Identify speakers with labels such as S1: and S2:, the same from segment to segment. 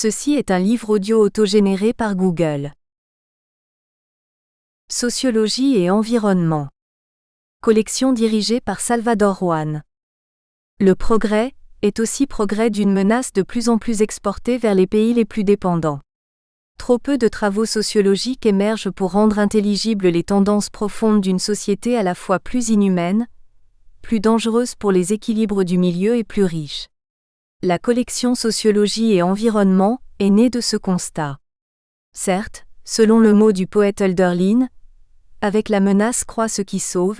S1: Ceci est un livre audio autogénéré par Google. Sociologie et environnement. Collection dirigée par Salvador Juan. Le progrès est aussi progrès d'une menace de plus en plus exportée vers les pays les plus dépendants. Trop peu de travaux sociologiques émergent pour rendre intelligibles les tendances profondes d'une société à la fois plus inhumaine, plus dangereuse pour les équilibres du milieu et plus riche. La collection Sociologie et environnement est née de ce constat. Certes, selon le mot du poète Hölderlin, avec la menace croît ce qui sauve,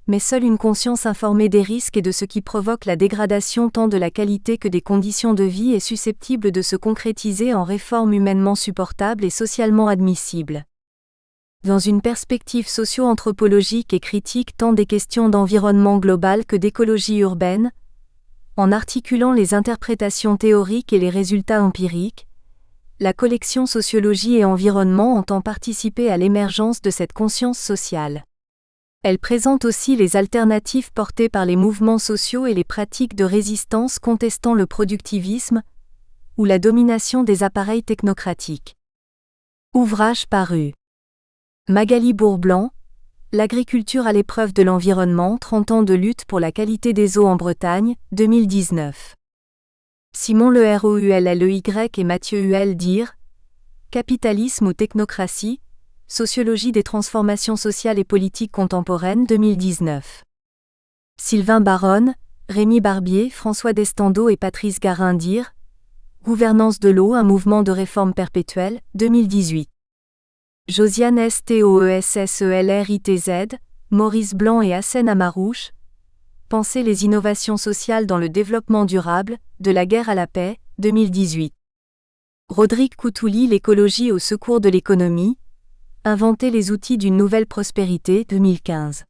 S1: mais seule une conscience informée des risques et de ce qui provoque la dégradation tant de la qualité que des conditions de vie est susceptible de se concrétiser en réformes humainement supportables et socialement admissibles. Dans une perspective socio-anthropologique et critique tant des questions d'environnement global que d'écologie urbaine, en articulant les interprétations théoriques et les résultats empiriques, la collection Sociologie et environnement entend participer à l'émergence de cette conscience sociale. Elle présente aussi les alternatives portées par les mouvements sociaux et les pratiques de résistance contestant le productivisme ou la domination des appareils technocratiques. Ouvrage paru. Magali Bourblanc, L'agriculture à l'épreuve de l'environnement, 30 ans de lutte pour la qualité des eaux en Bretagne, 2019. Simon Le Roulley et Mathieu Huel dire Capitalisme ou technocratie, sociologie des transformations sociales et politiques contemporaines, 2019. Sylvain Baronne, Rémi Barbier, François Destandeau et Patrice Garin dire Gouvernance de l'eau, un mouvement de réforme perpétuelle, 2018. Josiane Stoessellritz, Maurice Blanc et Hassen Amarouche, Penser les innovations sociales dans le développement durable, de la guerre à la paix, 2018. Rodrigue Coutouli, L'écologie au secours de l'économie, Inventer les outils d'une nouvelle prospérité, 2015.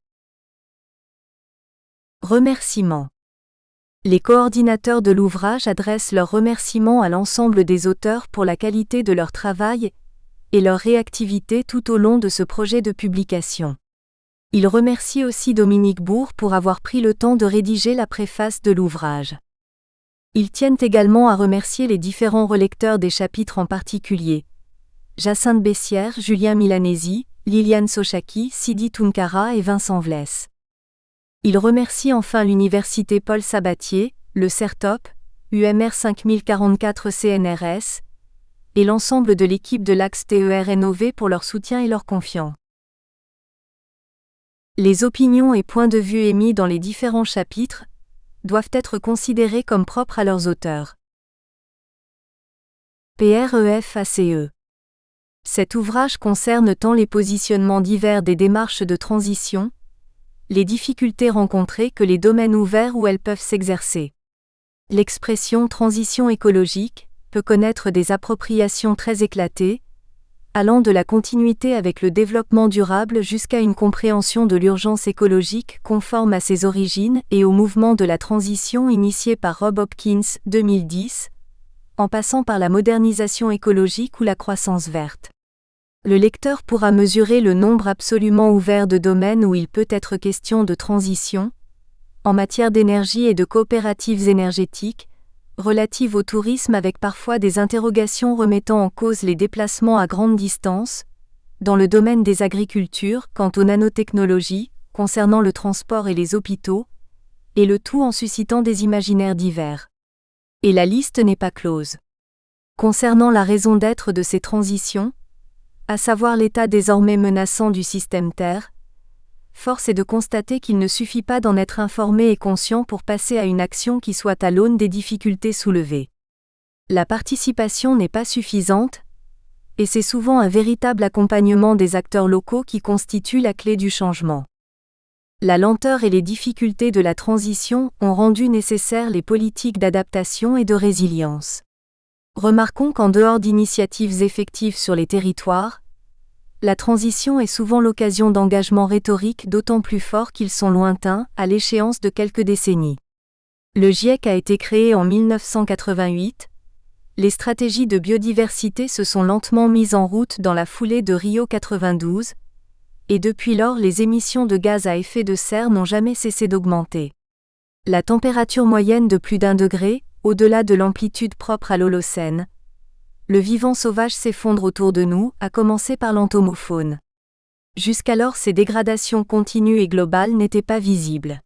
S1: Remerciements. Les coordinateurs de l'ouvrage adressent leurs remerciements à l'ensemble des auteurs pour la qualité de leur travail et leur réactivité tout au long de ce projet de publication. Ils remercient aussi Dominique Bourg pour avoir pris le temps de rédiger la préface de l'ouvrage. Ils tiennent également à remercier les différents relecteurs des chapitres en particulier Jacinthe Bessière, Julien Milanesi, Liliane Sochaki, Sidi Tunkara et Vincent Vlès. Ils remercient enfin l'Université Paul Sabatier, le CERTOP, UMR 5044 CNRS, et l'ensemble de l'équipe de l'Axe TER Rénové pour leur soutien et leur confiance. Les opinions et points de vue émis dans les différents chapitres doivent être considérés comme propres à leurs auteurs. PREFACE. Cet ouvrage concerne tant les positionnements divers des démarches de transition, les difficultés rencontrées que les domaines ouverts où elles peuvent s'exercer. L'expression transition écologique peut connaître des appropriations très éclatées, allant de la continuité avec le développement durable jusqu'à une compréhension de l'urgence écologique conforme à ses origines et au mouvement de la transition initié par Rob Hopkins, 2010, en passant par la modernisation écologique ou la croissance verte. Le lecteur pourra mesurer le nombre absolument ouvert de domaines où il peut être question de transition, en matière d'énergie et de coopératives énergétiques, relatives au tourisme avec parfois des interrogations remettant en cause les déplacements à grande distance, dans le domaine des agricultures quant aux nanotechnologies, concernant le transport et les hôpitaux, et le tout en suscitant des imaginaires divers. Et la liste n'est pas close. Concernant la raison d'être de ces transitions, à savoir l'état désormais menaçant du système Terre, force est de constater qu'il ne suffit pas d'en être informé et conscient pour passer à une action qui soit à l'aune des difficultés soulevées. La participation n'est pas suffisante, et c'est souvent un véritable accompagnement des acteurs locaux qui constitue la clé du changement. La lenteur et les difficultés de la transition ont rendu nécessaires les politiques d'adaptation et de résilience. Remarquons qu'en dehors d'initiatives effectives sur les territoires, la transition est souvent l'occasion d'engagements rhétoriques d'autant plus forts qu'ils sont lointains, à l'échéance de quelques décennies. Le GIEC a été créé en 1988. Les stratégies de biodiversité se sont lentement mises en route dans la foulée de Rio 92, et depuis lors les émissions de gaz à effet de serre n'ont jamais cessé d'augmenter. La température moyenne de plus d'1 degré, au-delà de l'amplitude propre à l'Holocène, Le vivant sauvage s'effondre autour de nous, à commencer par l'entomofaune. Jusqu'alors ces dégradations continues et globales n'étaient pas visibles.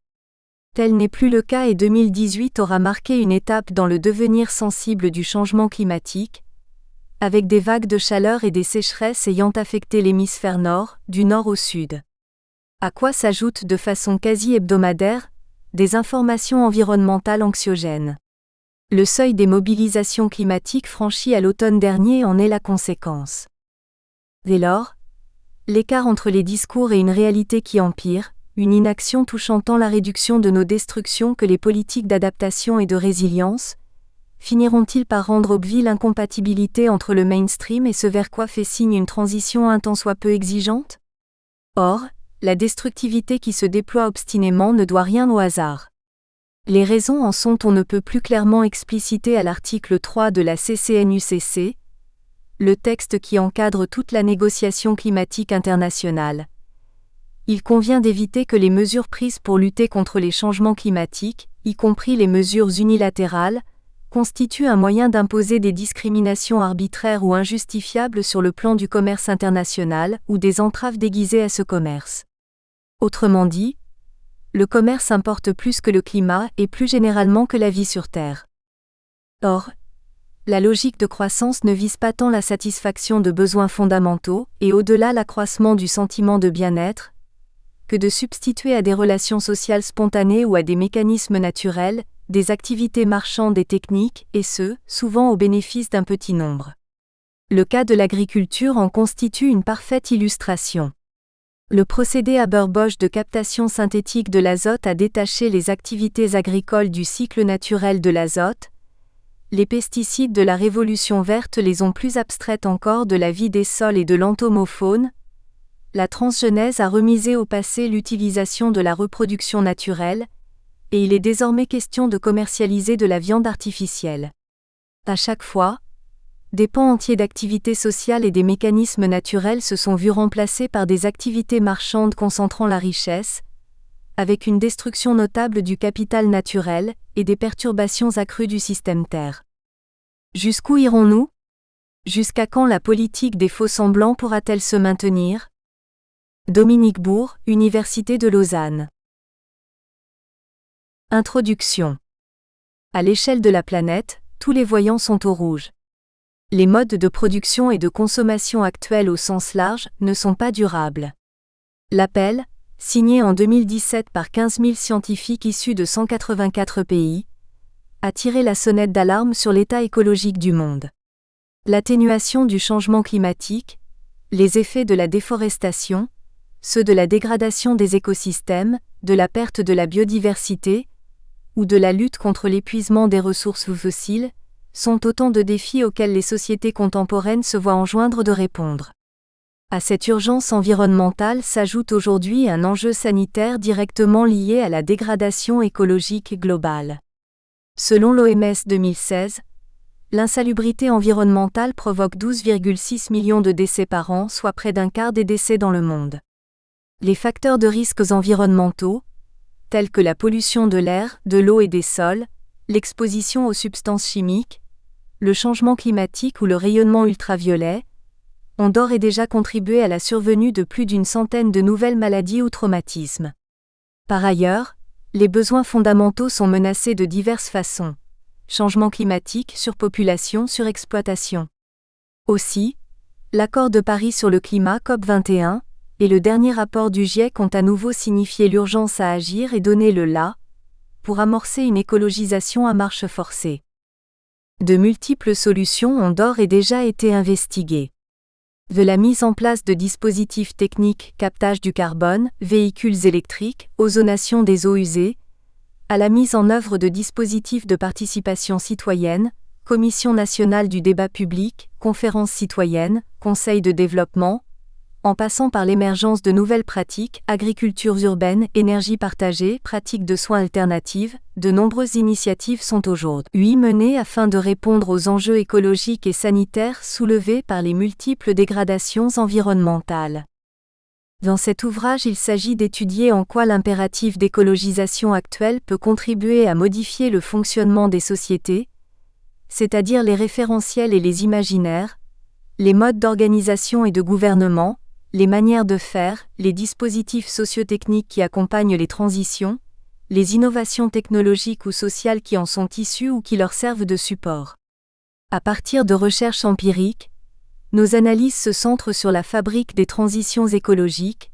S1: Tel n'est plus le cas et 2018 aura marqué une étape dans le devenir sensible du changement climatique, avec des vagues de chaleur et des sécheresses ayant affecté l'hémisphère nord, du nord au sud. À quoi s'ajoutent de façon quasi hebdomadaire des informations environnementales anxiogènes. Le seuil des mobilisations climatiques franchi à l'automne dernier en est la conséquence. Dès lors, l'écart entre les discours et une réalité qui empire, une inaction touchant tant la réduction de nos destructions que les politiques d'adaptation et de résilience, finiront-ils par rendre obvie l'incompatibilité entre le mainstream et ce vers quoi fait signe une transition un tant soit peu exigeante? Or, la destructivité qui se déploie obstinément ne doit rien au hasard. Les raisons en sont on ne peut plus clairement explicitées à l'article 3 de la CCNUCC, le texte qui encadre toute la négociation climatique internationale. Il convient d'éviter que les mesures prises pour lutter contre les changements climatiques, y compris les mesures unilatérales, constituent un moyen d'imposer des discriminations arbitraires ou injustifiables sur le plan du commerce international ou des entraves déguisées à ce commerce. Autrement dit, le commerce importe plus que le climat et plus généralement que la vie sur Terre. Or, la logique de croissance ne vise pas tant la satisfaction de besoins fondamentaux et au-delà l'accroissement du sentiment de bien-être, que de substituer à des relations sociales spontanées ou à des mécanismes naturels, des activités marchandes et techniques, et ce, souvent au bénéfice d'un petit nombre. Le cas de l'agriculture en constitue une parfaite illustration. Le procédé Haber-Bosch de captation synthétique de l'azote a détaché les activités agricoles du cycle naturel de l'azote. Les pesticides de la révolution verte les ont plus abstraites encore de la vie des sols et de l'entomofaune. La transgenèse a remisé au passé l'utilisation de la reproduction naturelle, et il est désormais question de commercialiser de la viande artificielle. À chaque fois, des pans entiers d'activités sociales et des mécanismes naturels se sont vus remplacés par des activités marchandes concentrant la richesse, avec une destruction notable du capital naturel et des perturbations accrues du système Terre. Jusqu'où irons-nous? Jusqu'à quand la politique des faux-semblants pourra-t-elle se maintenir? Dominique Bourg, Université de Lausanne. Introduction. À l'échelle de la planète, tous les voyants sont au rouge. Les modes de production et de consommation actuels au sens large ne sont pas durables. L'appel, signé en 2017 par 15 000 scientifiques issus de 184 pays, a tiré la sonnette d'alarme sur l'état écologique du monde. L'atténuation du changement climatique, les effets de la déforestation, ceux de la dégradation des écosystèmes, de la perte de la biodiversité, ou de la lutte contre l'épuisement des ressources fossiles, sont autant de défis auxquels les sociétés contemporaines se voient enjoindre de répondre. À cette urgence environnementale s'ajoute aujourd'hui un enjeu sanitaire directement lié à la dégradation écologique globale. Selon l'OMS 2016, l'insalubrité environnementale provoque 12,6 millions de décès par an, soit près d'un quart des décès dans le monde. Les facteurs de risques environnementaux, tels que la pollution de l'air, de l'eau et des sols, l'exposition aux substances chimiques, le changement climatique ou le rayonnement ultraviolet, ont d'ores et déjà contribué à la survenue de plus d'une centaine de nouvelles maladies ou traumatismes. Par ailleurs, les besoins fondamentaux sont menacés de diverses façons. Changement climatique, surpopulation, surexploitation. Aussi, l'accord de Paris sur le climat COP21 et le dernier rapport du GIEC ont à nouveau signifié l'urgence à agir et donné le là pour amorcer une écologisation à marche forcée. De multiples solutions ont d'ores et déjà été investiguées. De la mise en place de dispositifs techniques, captage du carbone, véhicules électriques, ozonation des eaux usées, à la mise en œuvre de dispositifs de participation citoyenne, Commission nationale du débat public, conférences citoyennes, conseils de développement, en passant par l'émergence de nouvelles pratiques, agricultures urbaines, énergie partagée, pratiques de soins alternatives, de nombreuses initiatives sont aujourd'hui menées afin de répondre aux enjeux écologiques et sanitaires soulevés par les multiples dégradations environnementales. Dans cet ouvrage, il s'agit d'étudier en quoi l'impératif d'écologisation actuel peut contribuer à modifier le fonctionnement des sociétés, c'est-à-dire les référentiels et les imaginaires, les modes d'organisation et de gouvernement, les manières de faire, les dispositifs socio-techniques qui accompagnent les transitions, les innovations technologiques ou sociales qui en sont issues ou qui leur servent de support. À partir de recherches empiriques, nos analyses se centrent sur la fabrique des transitions écologiques,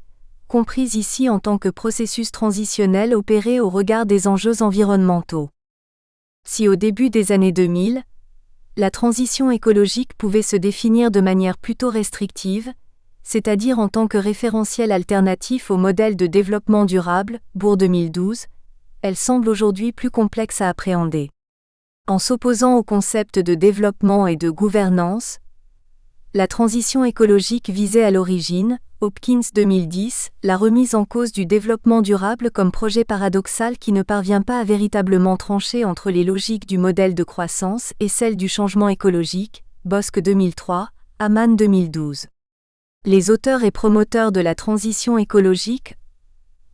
S1: comprises ici en tant que processus transitionnel opéré au regard des enjeux environnementaux. Si au début des années 2000, la transition écologique pouvait se définir de manière plutôt restrictive, c'est-à-dire en tant que référentiel alternatif au modèle de développement durable, Bourg 2012, elle semble aujourd'hui plus complexe à appréhender. En s'opposant au concept de développement et de gouvernance, la transition écologique visait à l'origine, Hopkins 2010, la remise en cause du développement durable comme projet paradoxal qui ne parvient pas à véritablement trancher entre les logiques du modèle de croissance et celles du changement écologique, Bosque 2003, Hamann 2012. Les auteurs et promoteurs de la transition écologique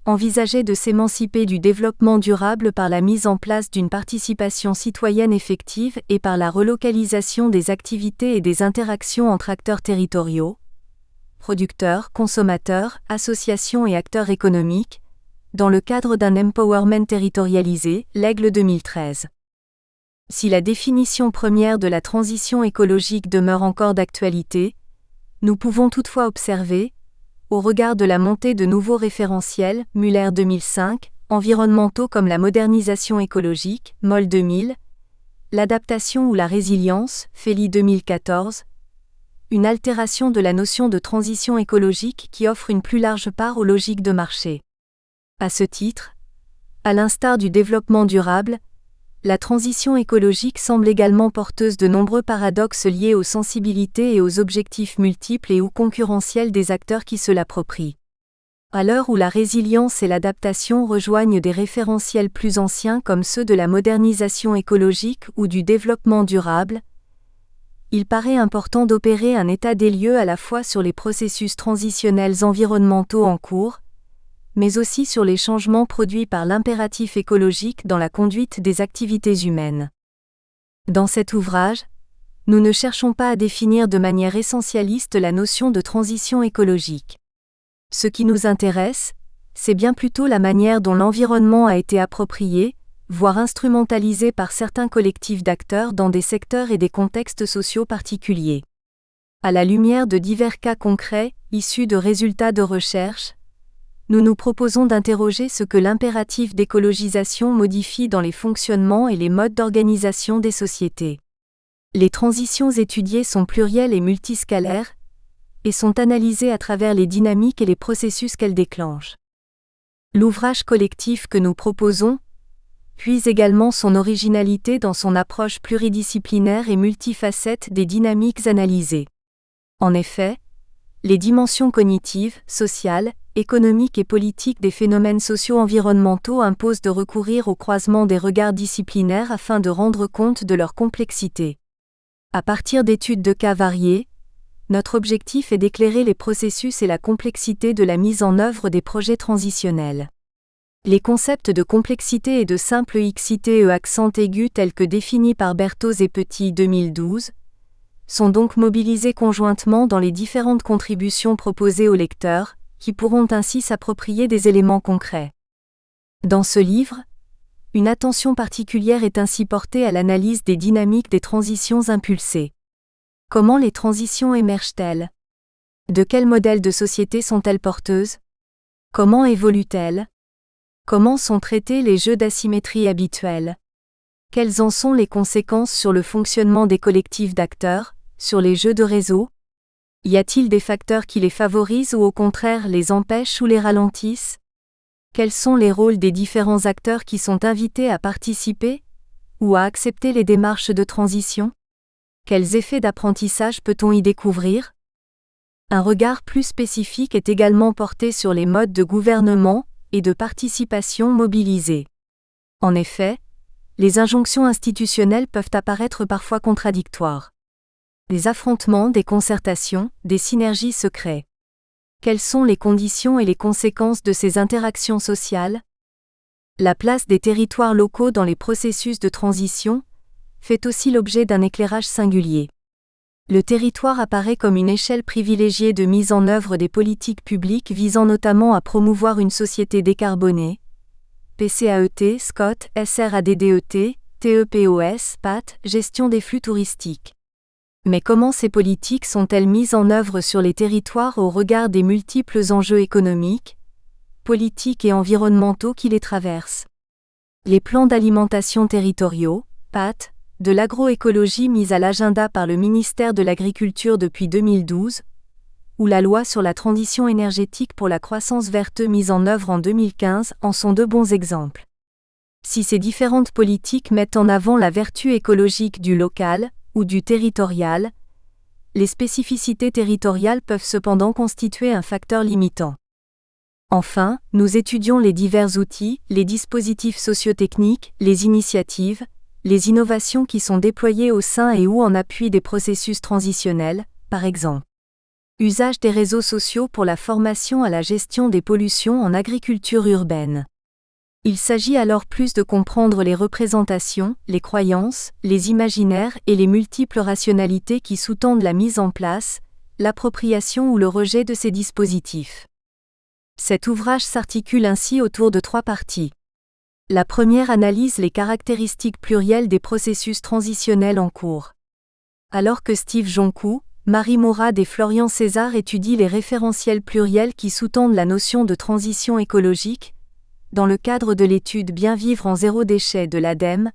S1: envisageaient de s'émanciper du développement durable par la mise en place d'une participation citoyenne effective et par la relocalisation des activités et des interactions entre acteurs territoriaux, producteurs, consommateurs, associations et acteurs économiques, dans le cadre d'un empowerment territorialisé, l'Aigle 2013. Si la définition première de la transition écologique demeure encore d'actualité, nous pouvons toutefois observer, au regard de la montée de nouveaux référentiels, Muller 2005, environnementaux comme la modernisation écologique, Moll 2000, l'adaptation ou la résilience, Fely 2014, une altération de la notion de transition écologique qui offre une plus large part aux logiques de marché. À ce titre, à l'instar du développement durable, la transition écologique semble également porteuse de nombreux paradoxes liés aux sensibilités et aux objectifs multiples et ou concurrentiels des acteurs qui se l'approprient. À l'heure où la résilience et l'adaptation rejoignent des référentiels plus anciens comme ceux de la modernisation écologique ou du développement durable, il paraît important d'opérer un état des lieux à la fois sur les processus transitionnels environnementaux en cours, mais aussi sur les changements produits par l'impératif écologique dans la conduite des activités humaines. Dans cet ouvrage, nous ne cherchons pas à définir de manière essentialiste la notion de transition écologique. Ce qui nous intéresse, c'est bien plutôt la manière dont l'environnement a été approprié, voire instrumentalisé par certains collectifs d'acteurs dans des secteurs et des contextes sociaux particuliers. À la lumière de divers cas concrets, issus de résultats de recherche, nous nous proposons d'interroger ce que l'impératif d'écologisation modifie dans les fonctionnements et les modes d'organisation des sociétés. Les transitions étudiées sont plurielles et multiscalaires, et sont analysées à travers les dynamiques et les processus qu'elles déclenchent. L'ouvrage collectif que nous proposons puise également son originalité dans son approche pluridisciplinaire et multifacette des dynamiques analysées. En effet, les dimensions cognitives, sociales, économiques et politiques des phénomènes socio-environnementaux imposent de recourir au croisement des regards disciplinaires afin de rendre compte de leur complexité. À partir d'études de cas variés, notre objectif est d'éclairer les processus et la complexité de la mise en œuvre des projets transitionnels. Les concepts de complexité et de simple X-ité accent aigu tels que définis par Berthoz et Petit 2012, sont donc mobilisés conjointement dans les différentes contributions proposées aux lecteurs, qui pourront ainsi s'approprier des éléments concrets. Dans ce livre, une attention particulière est ainsi portée à l'analyse des dynamiques des transitions impulsées. Comment les transitions émergent-elles? De quel modèle de société sont-elles porteuses? Comment évoluent-elles? Comment sont traités les jeux d'asymétrie habituels? Quelles en sont les conséquences sur le fonctionnement des collectifs d'acteurs, sur les jeux de réseau? Y a-t-il des facteurs qui les favorisent ou au contraire les empêchent ou les ralentissent? Quels sont les rôles des différents acteurs qui sont invités à participer ou à accepter les démarches de transition? Quels effets d'apprentissage peut-on y découvrir? Un regard plus spécifique est également porté sur les modes de gouvernement et de participation mobilisés. En effet, les injonctions institutionnelles peuvent apparaître parfois contradictoires. Des affrontements, des concertations, des synergies se créent. Quelles sont les conditions et les conséquences de ces interactions sociales? La place des territoires locaux dans les processus de transition fait aussi l'objet d'un éclairage singulier. Le territoire apparaît comme une échelle privilégiée de mise en œuvre des politiques publiques visant notamment à promouvoir une société décarbonée. PCAET, SCOT, SRADDET, TEPOS, PAT, gestion des flux touristiques. Mais comment ces politiques sont-elles mises en œuvre sur les territoires au regard des multiples enjeux économiques, politiques et environnementaux qui les traversent? Les plans d'alimentation territoriaux, PAT, de l'agroécologie mise à l'agenda par le ministère de l'Agriculture depuis 2012, ou la loi sur la transition énergétique pour la croissance verte mise en œuvre en 2015 en sont deux bons exemples. Si ces différentes politiques mettent en avant la vertu écologique du local ou du territorial, les spécificités territoriales peuvent cependant constituer un facteur limitant. Enfin, nous étudions les divers outils, les dispositifs sociotechniques, les initiatives, les innovations qui sont déployées au sein et ou en appui des processus transitionnels, par exemple. Usage des réseaux sociaux pour la formation à la gestion des pollutions en agriculture urbaine. Il s'agit alors plus de comprendre les représentations, les croyances, les imaginaires et les multiples rationalités qui sous-tendent la mise en place, l'appropriation ou le rejet de ces dispositifs. Cet ouvrage s'articule ainsi autour de 3 parties. La première analyse les caractéristiques plurielles des processus transitionnels en cours. Alors que Steve Jonkou, Marie Mourad et Florian César étudient les référentiels pluriels qui sous-tendent la notion de transition écologique, dans le cadre de l'étude Bien vivre en zéro déchet de l'ADEME,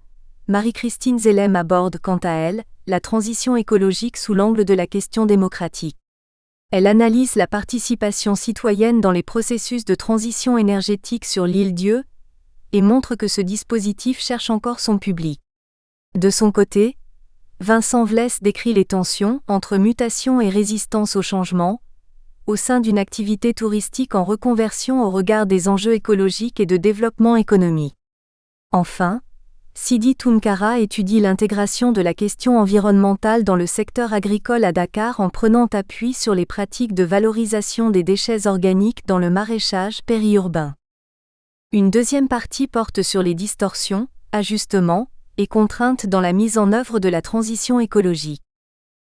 S1: Marie-Christine Zellem aborde quant à elle la transition écologique sous l'angle de la question démocratique. Elle analyse la participation citoyenne dans les processus de transition énergétique sur l'île Dieu et montre que ce dispositif cherche encore son public. De son côté, Vincent Vlès décrit les tensions entre mutation et résistance au changement, au sein d'une activité touristique en reconversion au regard des enjeux écologiques et de développement économique. Enfin, Sidi Tounkara étudie l'intégration de la question environnementale dans le secteur agricole à Dakar en prenant appui sur les pratiques de valorisation des déchets organiques dans le maraîchage périurbain. Une deuxième partie porte sur les distorsions, ajustements et contraintes dans la mise en œuvre de la transition écologique.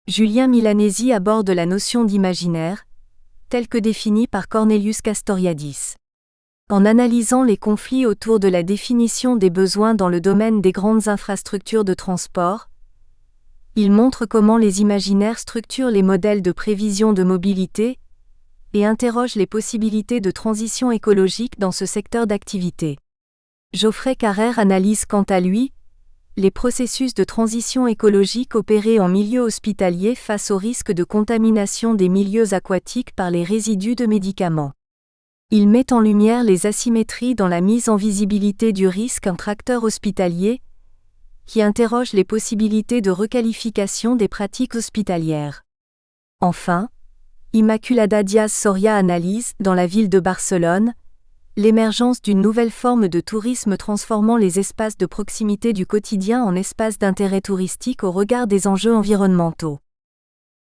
S1: Julien Milanesi aborde la notion d'imaginaire, telle que définie par Cornelius Castoriadis. En analysant les conflits autour de la définition des besoins dans le domaine des grandes infrastructures de transport, il montre comment les imaginaires structurent les modèles de prévision de mobilité et interroge les possibilités de transition écologique dans ce secteur d'activité. Geoffrey Carrère analyse quant à lui les processus de transition écologique opérés en milieu hospitalier face au risque de contamination des milieux aquatiques par les résidus de médicaments. Il met en lumière les asymétries dans la mise en visibilité du risque entre acteurs hospitaliers, qui interroge les possibilités de requalification des pratiques hospitalières. Enfin, Immaculada Diaz Soria analyse, dans la ville de Barcelone, l'émergence d'une nouvelle forme de tourisme transformant les espaces de proximité du quotidien en espaces d'intérêt touristique au regard des enjeux environnementaux.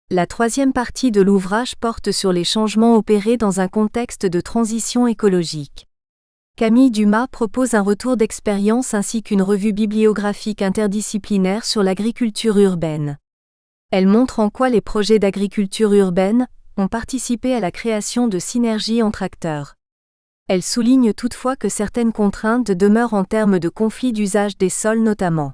S1: La troisième partie de l'ouvrage porte sur les changements opérés dans un contexte de transition écologique. Camille Dumas propose un retour d'expérience ainsi qu'une revue bibliographique interdisciplinaire sur l'agriculture urbaine. Elle montre en quoi les projets d'agriculture urbaine ont participé à la création de synergies entre acteurs. Elle souligne toutefois que certaines contraintes demeurent en termes de conflits d'usage des sols notamment.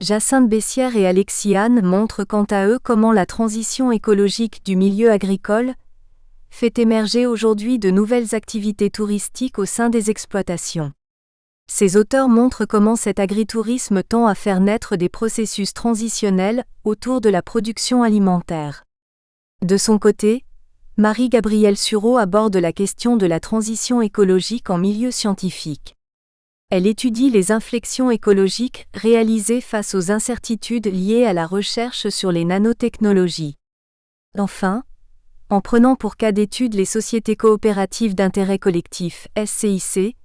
S1: Jacinthe Bessières et Alexis Anne montrent quant à eux comment la transition écologique du milieu agricole fait émerger aujourd'hui de nouvelles activités touristiques au sein des exploitations. Ces auteurs montrent comment cet agritourisme tend à faire naître des processus transitionnels autour de la production alimentaire. De son côté, Marie-Gabrielle Sureau aborde la question de la transition écologique en milieu scientifique. Elle étudie les inflexions écologiques réalisées face aux incertitudes liées à la recherche sur les nanotechnologies. Enfin, en prenant pour cas d'étude les sociétés coopératives d'intérêt collectif, SCIC,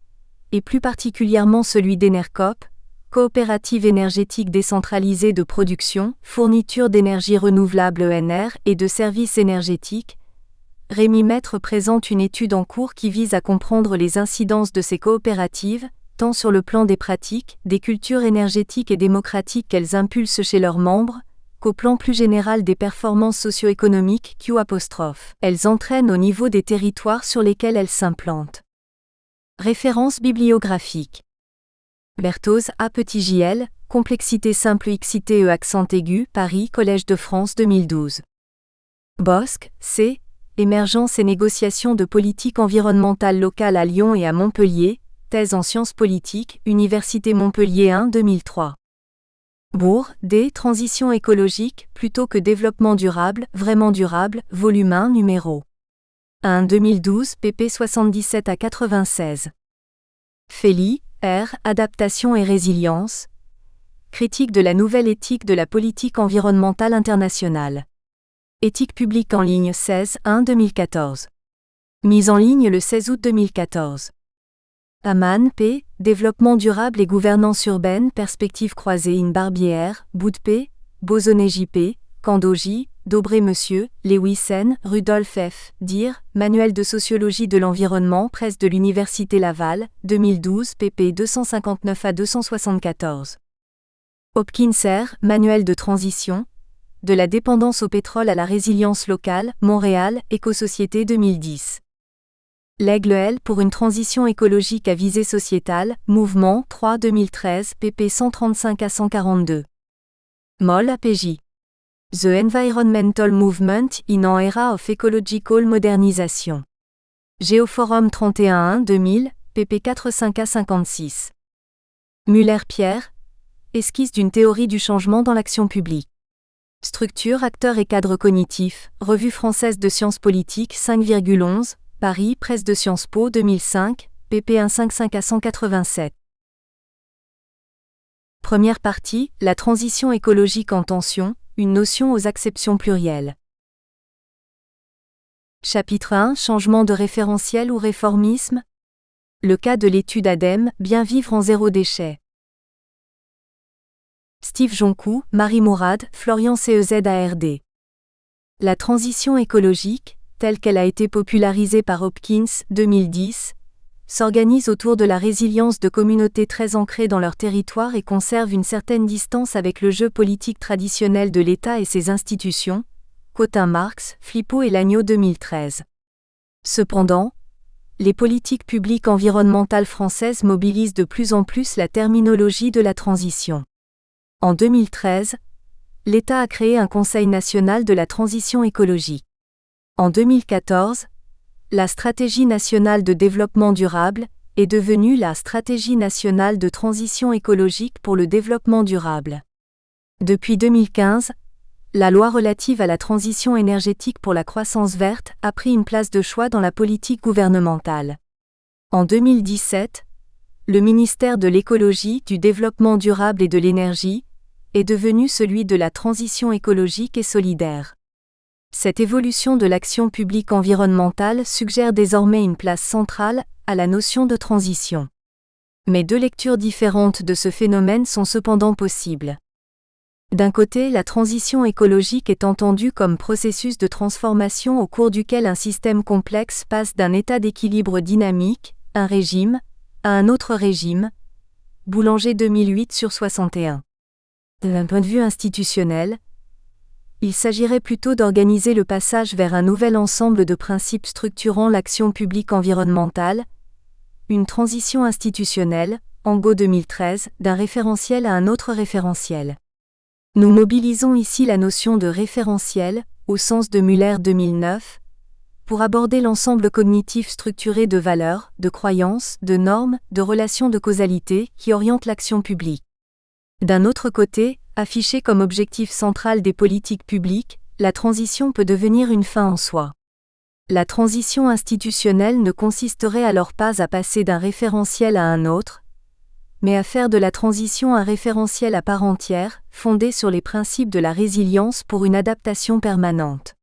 S1: et plus particulièrement celui d'Enercop, coopérative énergétique décentralisée de production, fourniture d'énergie renouvelable ENR et de services énergétiques, Rémi Maître présente une étude en cours qui vise à comprendre les incidences de ces coopératives, tant sur le plan des pratiques, des cultures énergétiques et démocratiques qu'elles impulsent chez leurs membres, qu'au plan plus général des performances socio-économiques qu'elles entraînent au niveau des territoires sur lesquels elles s'implantent. Références bibliographiques. Berthoz, A.J.L., Complexité simple XITE accent aigu, Paris, Collège de France 2012. Bosc, C. Émergence et négociation de politique environnementale locale à Lyon et à Montpellier, thèse en sciences politiques, Université Montpellier 1 2003. Bourg, D. Transition écologique, plutôt que développement durable, vraiment durable, volume 1 numéro 1 2012, pp 77 à 96. Fely, R. Adaptation et résilience. Critique de la nouvelle éthique de la politique environnementale internationale. Éthique publique en ligne 16 1 2014. Mise en ligne le 16 août 2014. Aman, P. Développement durable et gouvernance urbaine, perspectives croisées in Barbière, Boud P. Bosonnet J.P., Cando J., Dobré Monsieur, Lewisen, Rudolf F. Dir, Manuel de sociologie de l'environnement, presse de l'Université Laval, 2012, pp 259 à 274. Hopkins R. Manuel de transition. De la dépendance au pétrole à la résilience locale, Montréal, Écosociété 2010. L'Aigle L pour une transition écologique à visée sociétale, Mouvement 3 2013, pp 135 à 142. Moll APJ. The Environmental Movement in an Era of Ecological Modernization. Géoforum 31 2000, pp 45 à 56. Muller-Pierre. Esquisse d'une théorie du changement dans l'action publique. Structure, acteurs et cadres cognitifs, Revue française de sciences politiques 5,11, Paris, Presse de Sciences Po 2005, pp 155 à 187. Première partie, la transition écologique en tension, une notion aux acceptions plurielles. Chapitre 1, changement de référentiel ou réformisme. Le cas de l'étude ADEME, bien vivre en zéro déchet. Steve Joncou, Marie Mourad, Florian CEZARD. La transition écologique, telle qu'elle a été popularisée par Hopkins, 2010, s'organise autour de la résilience de communautés très ancrées dans leur territoire et conserve une certaine distance avec le jeu politique traditionnel de l'État et ses institutions, Cotin-Marx, Flippo et Lagneau 2013. Cependant, les politiques publiques environnementales françaises mobilisent de plus en plus la terminologie de la transition. En 2013, l'État a créé un Conseil national de la transition écologique. En 2014, la Stratégie nationale de développement durable est devenue la Stratégie nationale de transition écologique pour le développement durable. Depuis 2015, la loi relative à la transition énergétique pour la croissance verte a pris une place de choix dans la politique gouvernementale. En 2017, le ministère de l'Écologie, du Développement durable et de l'Énergie est devenu celui de la transition écologique et solidaire. Cette évolution de l'action publique environnementale suggère désormais une place centrale à la notion de transition. Mais deux lectures différentes de ce phénomène sont cependant possibles. D'un côté, la transition écologique est entendue comme processus de transformation au cours duquel un système complexe passe d'un état d'équilibre dynamique, un régime, à un autre régime. Boulanger 2008/61. D'un point de vue institutionnel, il s'agirait plutôt d'organiser le passage vers un nouvel ensemble de principes structurant l'action publique environnementale, une transition institutionnelle, Angot 2013, d'un référentiel à un autre référentiel. Nous mobilisons ici la notion de référentiel, au sens de Muller 2009, pour aborder l'ensemble cognitif structuré de valeurs, de croyances, de normes, de relations de causalité qui orientent l'action publique. D'un autre côté, affichée comme objectif central des politiques publiques, la transition peut devenir une fin en soi. La transition institutionnelle ne consisterait alors pas à passer d'un référentiel à un autre, mais à faire de la transition un référentiel à part entière, fondé sur les principes de la résilience pour une adaptation permanente.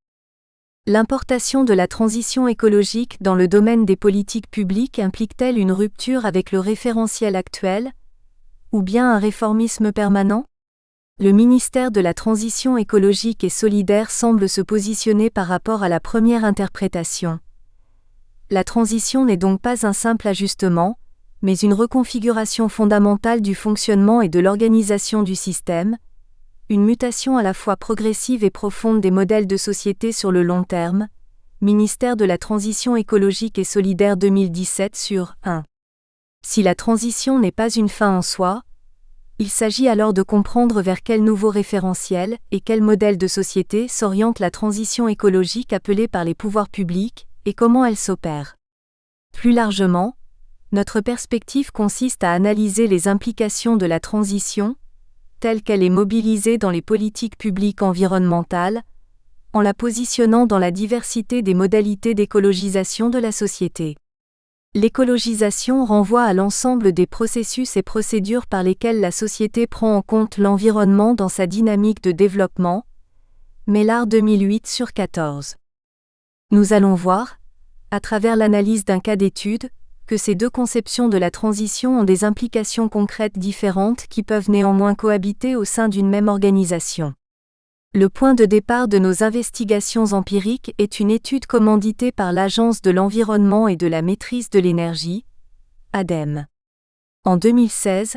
S1: L'importation de la transition écologique dans le domaine des politiques publiques implique-t-elle une rupture avec le référentiel actuel, ou bien un réformisme permanent ? Le ministère de la Transition écologique et solidaire semble se positionner par rapport à la première interprétation. La transition n'est donc pas un simple ajustement, mais une reconfiguration fondamentale du fonctionnement et de l'organisation du système, une mutation à la fois progressive et profonde des modèles de société sur le long terme. Ministère de la Transition écologique et solidaire 2017 sur 1. Si la transition n'est pas une fin en soi, il s'agit alors de comprendre vers quel nouveau référentiel et quel modèle de société s'oriente la transition écologique appelée par les pouvoirs publics et comment elle s'opère. Plus largement, notre perspective consiste à analyser les implications de la transition, telle qu'elle est mobilisée dans les politiques publiques environnementales, en la positionnant dans la diversité des modalités d'écologisation de la société. L'écologisation renvoie à l'ensemble des processus et procédures par lesquels la société prend en compte l'environnement dans sa dynamique de développement. Mellard 2008 sur 14. Nous allons voir, à travers l'analyse d'un cas d'étude, que ces deux conceptions de la transition ont des implications concrètes différentes qui peuvent néanmoins cohabiter au sein d'une même organisation. Le point de départ de nos investigations empiriques est une étude commanditée par l'Agence de l'environnement et de la maîtrise de l'énergie, ADEME. En 2016,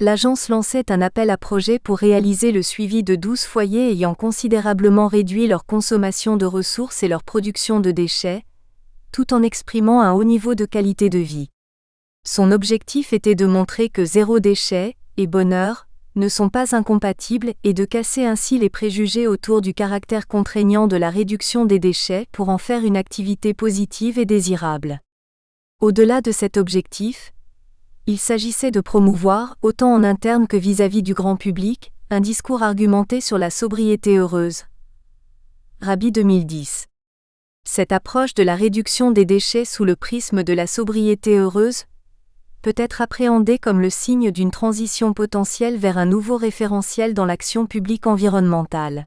S1: l'agence lançait un appel à projet pour réaliser le suivi de 12 foyers ayant considérablement réduit leur consommation de ressources et leur production de déchets, tout en exprimant un haut niveau de qualité de vie. Son objectif était de montrer que zéro déchet et bonheur ne sont pas incompatibles et de casser ainsi les préjugés autour du caractère contraignant de la réduction des déchets pour en faire une activité positive et désirable. Au-delà de cet objectif, il s'agissait de promouvoir, autant en interne que vis-à-vis du grand public, un discours argumenté sur la sobriété heureuse. Rabi 2010. Cette approche de la réduction des déchets sous le prisme de la sobriété heureuse peut être appréhendée comme le signe d'une transition potentielle vers un nouveau référentiel dans l'action publique environnementale.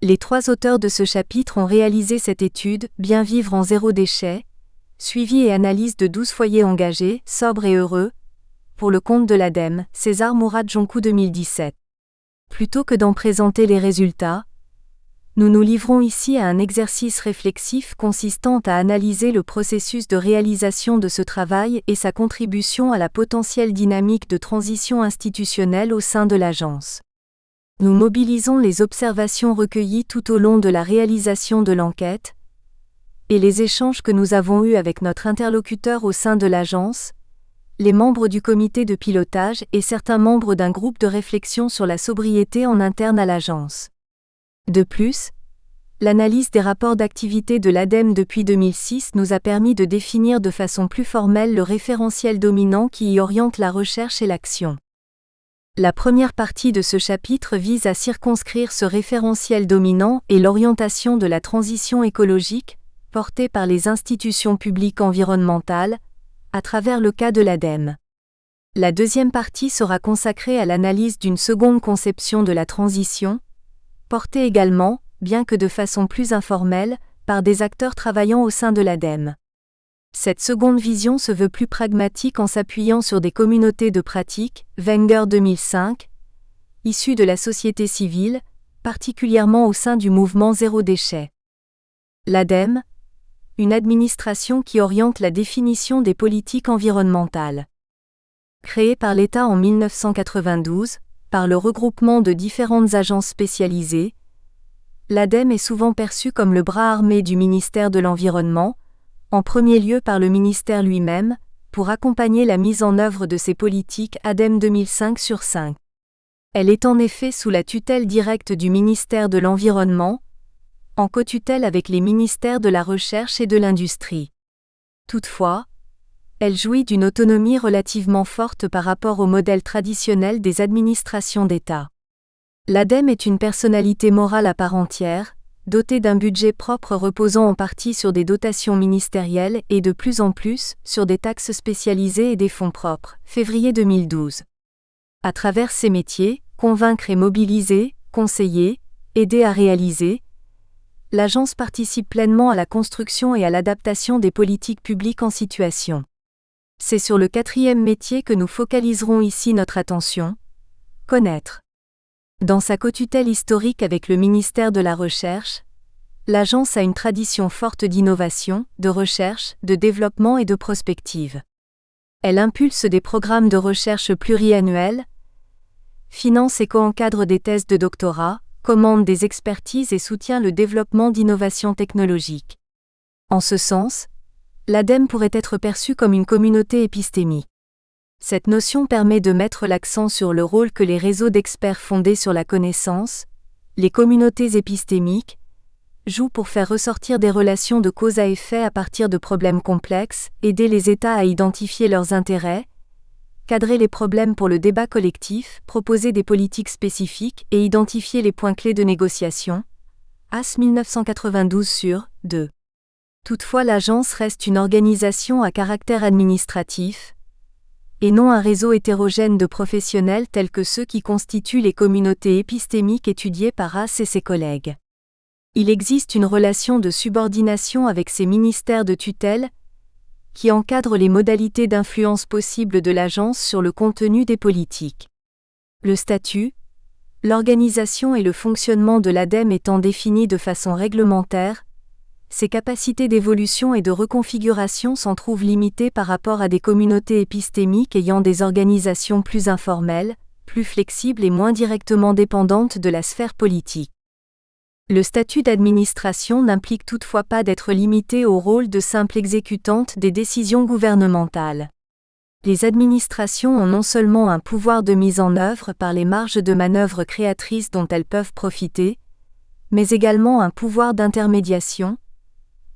S1: Les 3 auteurs de ce chapitre ont réalisé cette étude, Bien vivre en zéro déchet, suivi et analyse de 12 foyers engagés, sobres et heureux, pour le compte de l'ADEME, César Mourad Jonkou 2017. Plutôt que d'en présenter les résultats, nous nous livrons ici à un exercice réflexif consistant à analyser le processus de réalisation de ce travail et sa contribution à la potentielle dynamique de transition institutionnelle au sein de l'agence. Nous mobilisons les observations recueillies tout au long de la réalisation de l'enquête et les échanges que nous avons eus avec notre interlocuteur au sein de l'agence, les membres du comité de pilotage et certains membres d'un groupe de réflexion sur la sobriété en interne à l'agence. De plus, l'analyse des rapports d'activité de l'ADEME depuis 2006 nous a permis de définir de façon plus formelle le référentiel dominant qui y oriente la recherche et l'action. La première partie de ce chapitre vise à circonscrire ce référentiel dominant et l'orientation de la transition écologique, portée par les institutions publiques environnementales, à travers le cas de l'ADEME. La deuxième partie sera consacrée à l'analyse d'une seconde conception de la transition, portée également, bien que de façon plus informelle, par des acteurs travaillant au sein de l'ADEME. Cette seconde vision se veut plus pragmatique en s'appuyant sur des communautés de pratique, Wenger 2005, issues de la société civile, particulièrement au sein du mouvement Zéro déchet. L'ADEME, une administration qui oriente la définition des politiques environnementales. Créée par l'État en 1992, par le regroupement de différentes agences spécialisées, l'ADEME est souvent perçue comme le bras armé du ministère de l'Environnement, en premier lieu par le ministère lui-même, pour accompagner la mise en œuvre de ses politiques ADEME 2005 sur 5. Elle est en effet sous la tutelle directe du ministère de l'Environnement, en cotutelle avec les ministères de la Recherche et de l'Industrie. Toutefois, elle jouit d'une autonomie relativement forte par rapport au modèle traditionnel des administrations d'État. L'ADEME est une personnalité morale à part entière, dotée d'un budget propre reposant en partie sur des dotations ministérielles et de plus en plus sur des taxes spécialisées et des fonds propres. Février 2012. À travers ses métiers, convaincre et mobiliser, conseiller, aider à réaliser, l'agence participe pleinement à la construction et à l'adaptation des politiques publiques en situation. C'est sur le 4e métier que nous focaliserons ici notre attention, connaître. Dans sa cotutelle historique avec le ministère de la Recherche, l'agence a une tradition forte d'innovation, de recherche, de développement et de prospective. Elle impulse des programmes de recherche pluriannuels, finance et co-encadre des thèses de doctorat, commande des expertises et soutient le développement d'innovations technologiques. En ce sens, l'ADEME pourrait être perçue comme une communauté épistémique. Cette notion permet de mettre l'accent sur le rôle que les réseaux d'experts fondés sur la connaissance, les communautés épistémiques, jouent pour faire ressortir des relations de cause à effet à partir de problèmes complexes, aider les États à identifier leurs intérêts, cadrer les problèmes pour le débat collectif, proposer des politiques spécifiques et identifier les points clés de négociation. AS 1992/2. Toutefois, l'agence reste une organisation à caractère administratif, et non un réseau hétérogène de professionnels tels que ceux qui constituent les communautés épistémiques étudiées par AS et ses collègues. Il existe une relation de subordination avec ces ministères de tutelle, qui encadrent les modalités d'influence possibles de l'agence sur le contenu des politiques. Le statut, l'organisation et le fonctionnement de l'ADEME étant définis de façon réglementaire, ses capacités d'évolution et de reconfiguration s'en trouvent limitées par rapport à des communautés épistémiques ayant des organisations plus informelles, plus flexibles et moins directement dépendantes de la sphère politique. Le statut d'administration n'implique toutefois pas d'être limité au rôle de simple exécutante des décisions gouvernementales. Les administrations ont non seulement un pouvoir de mise en œuvre par les marges de manœuvre créatrices dont elles peuvent profiter, mais également un pouvoir d'intermédiation,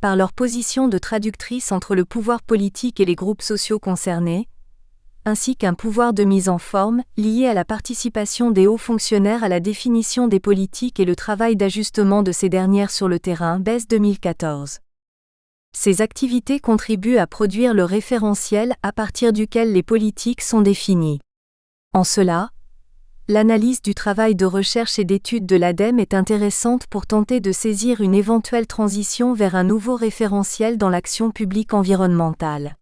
S1: par leur position de traductrice entre le pouvoir politique et les groupes sociaux concernés, ainsi qu'un pouvoir de mise en forme, lié à la participation des hauts fonctionnaires à la définition des politiques et le travail d'ajustement de ces dernières sur le terrain. BES 2014. Ces activités contribuent à produire le référentiel à partir duquel les politiques sont définies. En cela, l'analyse du travail de recherche et d'étude de l'ADEME est intéressante pour tenter de saisir une éventuelle transition vers un nouveau référentiel dans l'action publique environnementale.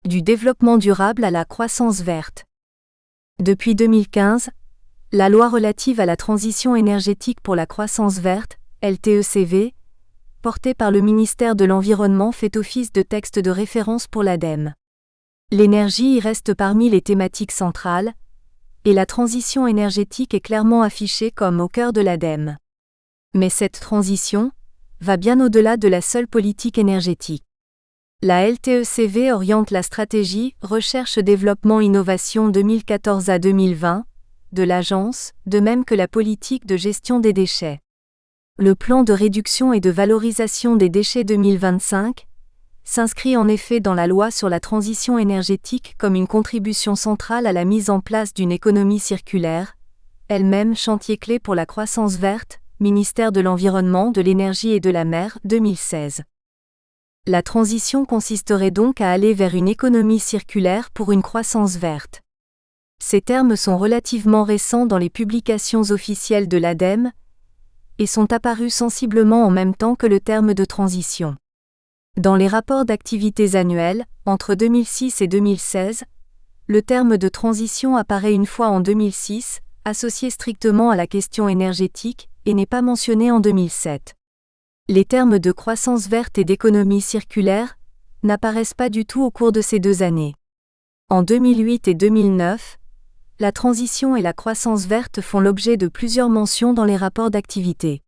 S1: Du développement durable à la croissance verte. Depuis 2015, la loi relative à la transition énergétique pour la croissance verte, LTECV, portée par le ministère de l'Environnement fait office de texte de référence pour l'ADEME. L'énergie y reste parmi les thématiques centrales, et la transition énergétique est clairement affichée comme au cœur de l'ADEME. Mais cette transition va bien au-delà de la seule politique énergétique. La LTECV oriente la stratégie Recherche-Développement-Innovation 2014 à 2020 de l'agence, de même que la politique de gestion des déchets. Le plan de réduction et de valorisation des déchets 2025 s'inscrit en effet dans la loi sur la transition énergétique comme une contribution centrale à la mise en place d'une économie circulaire, elle-même chantier clé pour la croissance verte, ministère de l'Environnement, de l'Énergie et de la Mer, 2016. La transition consisterait donc à aller vers une économie circulaire pour une croissance verte. Ces termes sont relativement récents dans les publications officielles de l'ADEME et sont apparus sensiblement en même temps que le terme de transition. Dans les rapports d'activités annuels, entre 2006 et 2016, le terme de transition apparaît une fois en 2006, associé strictement à la question énergétique, et n'est pas mentionné en 2007. Les termes de croissance verte et d'économie circulaire n'apparaissent pas du tout au cours de ces 2 années. En 2008 et 2009, la transition et la croissance verte font l'objet de plusieurs mentions dans les rapports d'activité.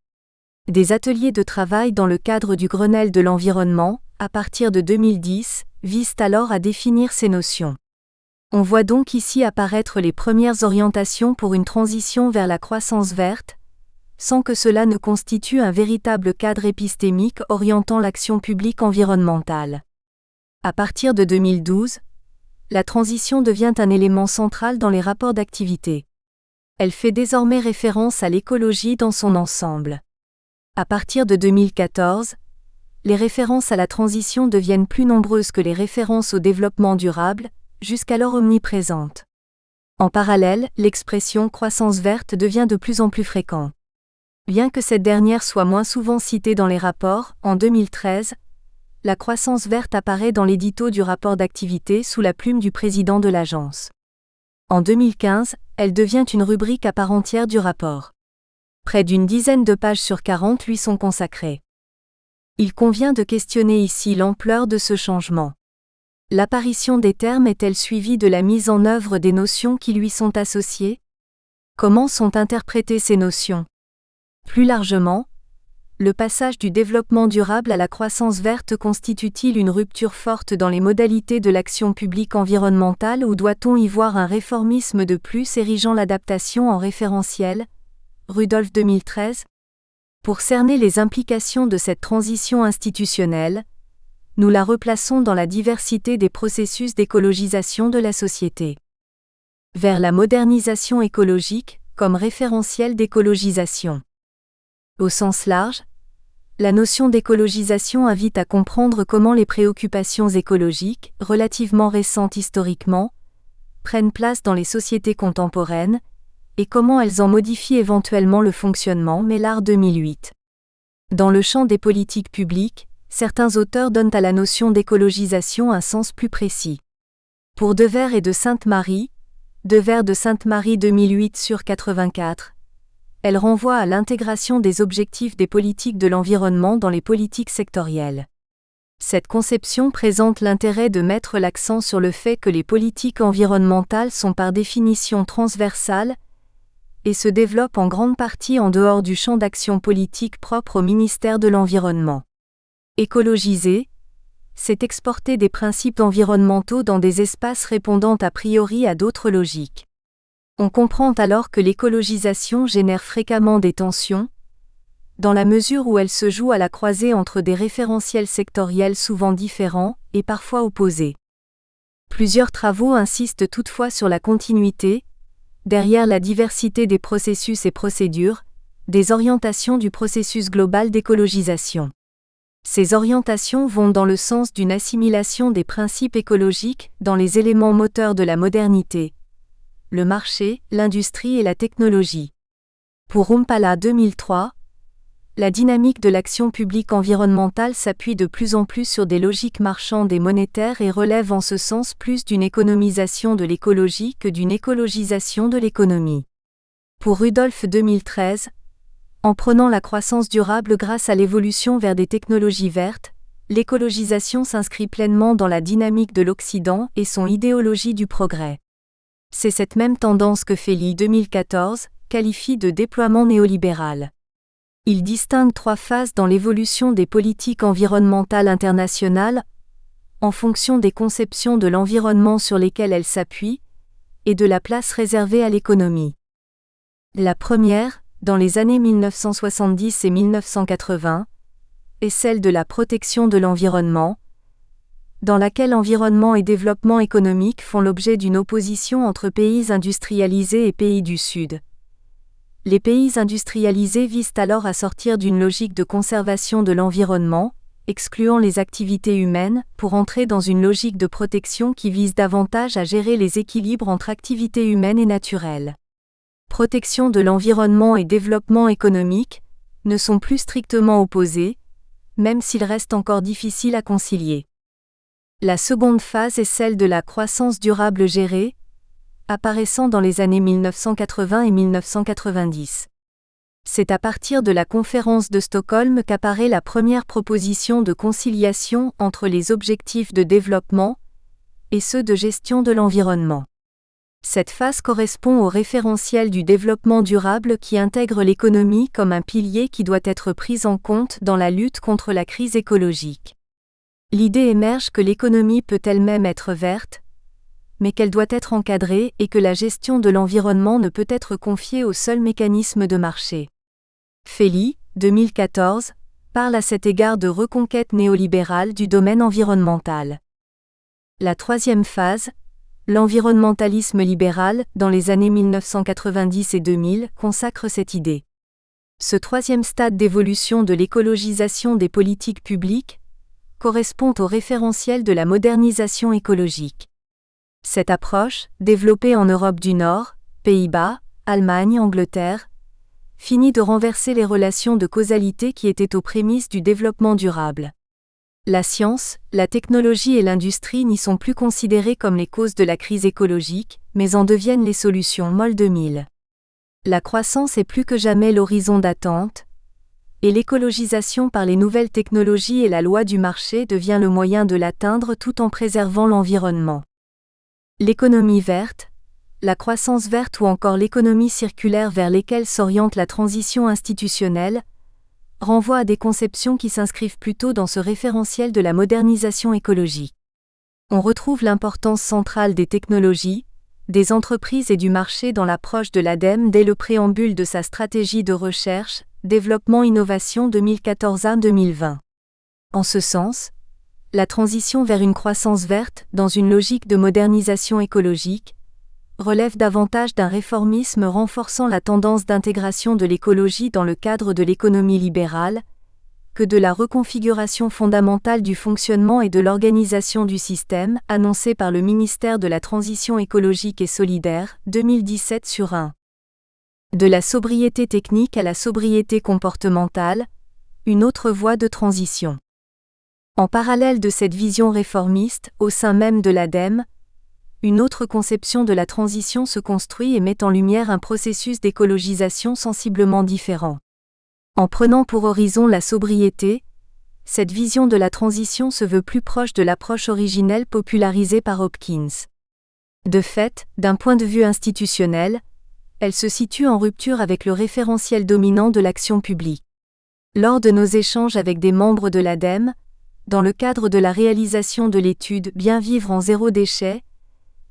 S1: Des ateliers de travail dans le cadre du Grenelle de l'environnement, à partir de 2010, visent alors à définir ces notions. On voit donc ici apparaître les premières orientations pour une transition vers la croissance verte, sans que cela ne constitue un véritable cadre épistémique orientant l'action publique environnementale. À partir de 2012, la transition devient un élément central dans les rapports d'activité. Elle fait désormais référence à l'écologie dans son ensemble. À partir de 2014, les références à la transition deviennent plus nombreuses que les références au développement durable, jusqu'alors omniprésentes. En parallèle, l'expression croissance verte devient de plus en plus fréquente. Bien que cette dernière soit moins souvent citée dans les rapports, en 2013, la croissance verte apparaît dans l'édito du rapport d'activité sous la plume du président de l'agence. En 2015, elle devient une rubrique à part entière du rapport. Près d'une dizaine de pages sur 40 lui sont consacrées. Il convient de questionner ici l'ampleur de ce changement. L'apparition des termes est-elle suivie de la mise en œuvre des notions qui lui sont associées? Comment sont interprétées ces notions? Plus largement, le passage du développement durable à la croissance verte constitue-t-il une rupture forte dans les modalités de l'action publique environnementale ou doit-on y voir un réformisme de plus érigeant l'adaptation en référentiel? Rudolph 2013. Pour cerner les implications de cette transition institutionnelle, nous la replaçons dans la diversité des processus d'écologisation de la société. Vers la modernisation écologique, comme référentiel d'écologisation. Au sens large, la notion d'écologisation invite à comprendre comment les préoccupations écologiques, relativement récentes historiquement, prennent place dans les sociétés contemporaines, et comment elles en modifient éventuellement le fonctionnement. Mellard 2008. Dans le champ des politiques publiques, certains auteurs donnent à la notion d'écologisation un sens plus précis. Pour Devers et de Sainte-Marie, Devers de Sainte-Marie 2008/84, elle renvoie à l'intégration des objectifs des politiques de l'environnement dans les politiques sectorielles. Cette conception présente l'intérêt de mettre l'accent sur le fait que les politiques environnementales sont par définition transversales et se développent en grande partie en dehors du champ d'action politique propre au ministère de l'Environnement. Écologiser, c'est exporter des principes environnementaux dans des espaces répondant a priori à d'autres logiques. On comprend alors que l'écologisation génère fréquemment des tensions, dans la mesure où elle se joue à la croisée entre des référentiels sectoriels souvent différents et parfois opposés. Plusieurs travaux insistent toutefois sur la continuité, derrière la diversité des processus et procédures, des orientations du processus global d'écologisation. Ces orientations vont dans le sens d'une assimilation des principes écologiques dans les éléments moteurs de la modernité, le marché, l'industrie et la technologie. Pour Rumpala 2003, la dynamique de l'action publique environnementale s'appuie de plus en plus sur des logiques marchandes et monétaires et relève en ce sens plus d'une économisation de l'écologie que d'une écologisation de l'économie. Pour Rudolph 2013, en prenant la croissance durable grâce à l'évolution vers des technologies vertes, l'écologisation s'inscrit pleinement dans la dynamique de l'Occident et son idéologie du progrès. C'est cette même tendance que Fely 2014 qualifie de déploiement néolibéral. Il distingue 3 phases dans l'évolution des politiques environnementales internationales, en fonction des conceptions de l'environnement sur lesquelles elles s'appuient, et de la place réservée à l'économie. La première, dans les années 1970 et 1980, est celle de la protection de l'environnement, dans laquelle environnement et développement économique font l'objet d'une opposition entre pays industrialisés et pays du Sud. Les pays industrialisés visent alors à sortir d'une logique de conservation de l'environnement, excluant les activités humaines, pour entrer dans une logique de protection qui vise davantage à gérer les équilibres entre activités humaines et naturelles. Protection de l'environnement et développement économique ne sont plus strictement opposés, même s'ils restent encore difficiles à concilier. La seconde phase est celle de la croissance durable gérée, apparaissant dans les années 1980 et 1990. C'est à partir de la conférence de Stockholm qu'apparaît la première proposition de conciliation entre les objectifs de développement et ceux de gestion de l'environnement. Cette phase correspond au référentiel du développement durable qui intègre l'économie comme un pilier qui doit être pris en compte dans la lutte contre la crise écologique. L'idée émerge que l'économie peut elle-même être verte, mais qu'elle doit être encadrée et que la gestion de l'environnement ne peut être confiée au seul mécanisme de marché. Fely, 2014, parle à cet égard de reconquête néolibérale du domaine environnemental. La troisième phase, l'environnementalisme libéral, dans les années 1990 et 2000, consacre cette idée. Ce troisième stade d'évolution de l'écologisation des politiques publiques correspond au référentiel de la modernisation écologique. Cette approche, développée en Europe du Nord, Pays-Bas, Allemagne, Angleterre, finit de renverser les relations de causalité qui étaient aux prémices du développement durable. La science, la technologie et l'industrie n'y sont plus considérées comme les causes de la crise écologique, mais en deviennent les solutions. Moll 2000. La croissance est plus que jamais l'horizon d'attente, Et l'écologisation par les nouvelles technologies et la loi du marché devient le moyen de l'atteindre tout en préservant l'environnement. L'économie verte, la croissance verte ou encore l'économie circulaire vers lesquelles s'oriente la transition institutionnelle, renvoient à des conceptions qui s'inscrivent plutôt dans ce référentiel de la modernisation écologique. On retrouve l'importance centrale des technologies, des entreprises et du marché dans l'approche de l'ADEME dès le préambule de sa stratégie de recherche, développement innovation 2014 à 2020. En ce sens, la transition vers une croissance verte, dans une logique de modernisation écologique, relève davantage d'un réformisme renforçant la tendance d'intégration de l'écologie dans le cadre de l'économie libérale, que de la reconfiguration fondamentale du fonctionnement et de l'organisation du système, annoncée par le ministère de la Transition écologique et solidaire, 2017/1. De la sobriété technique à la sobriété comportementale, une autre voie de transition. En parallèle de cette vision réformiste, au sein même de l'ADEME, une autre conception de la transition se construit et met en lumière un processus d'écologisation sensiblement différent. En prenant pour horizon la sobriété, cette vision de la transition se veut plus proche de l'approche originelle popularisée par Hopkins. De fait, d'un point de vue institutionnel, elle se situe en rupture avec le référentiel dominant de l'action publique. Lors de nos échanges avec des membres de l'ADEME, dans le cadre de la réalisation de l'étude « Bien vivre en zéro déchet »,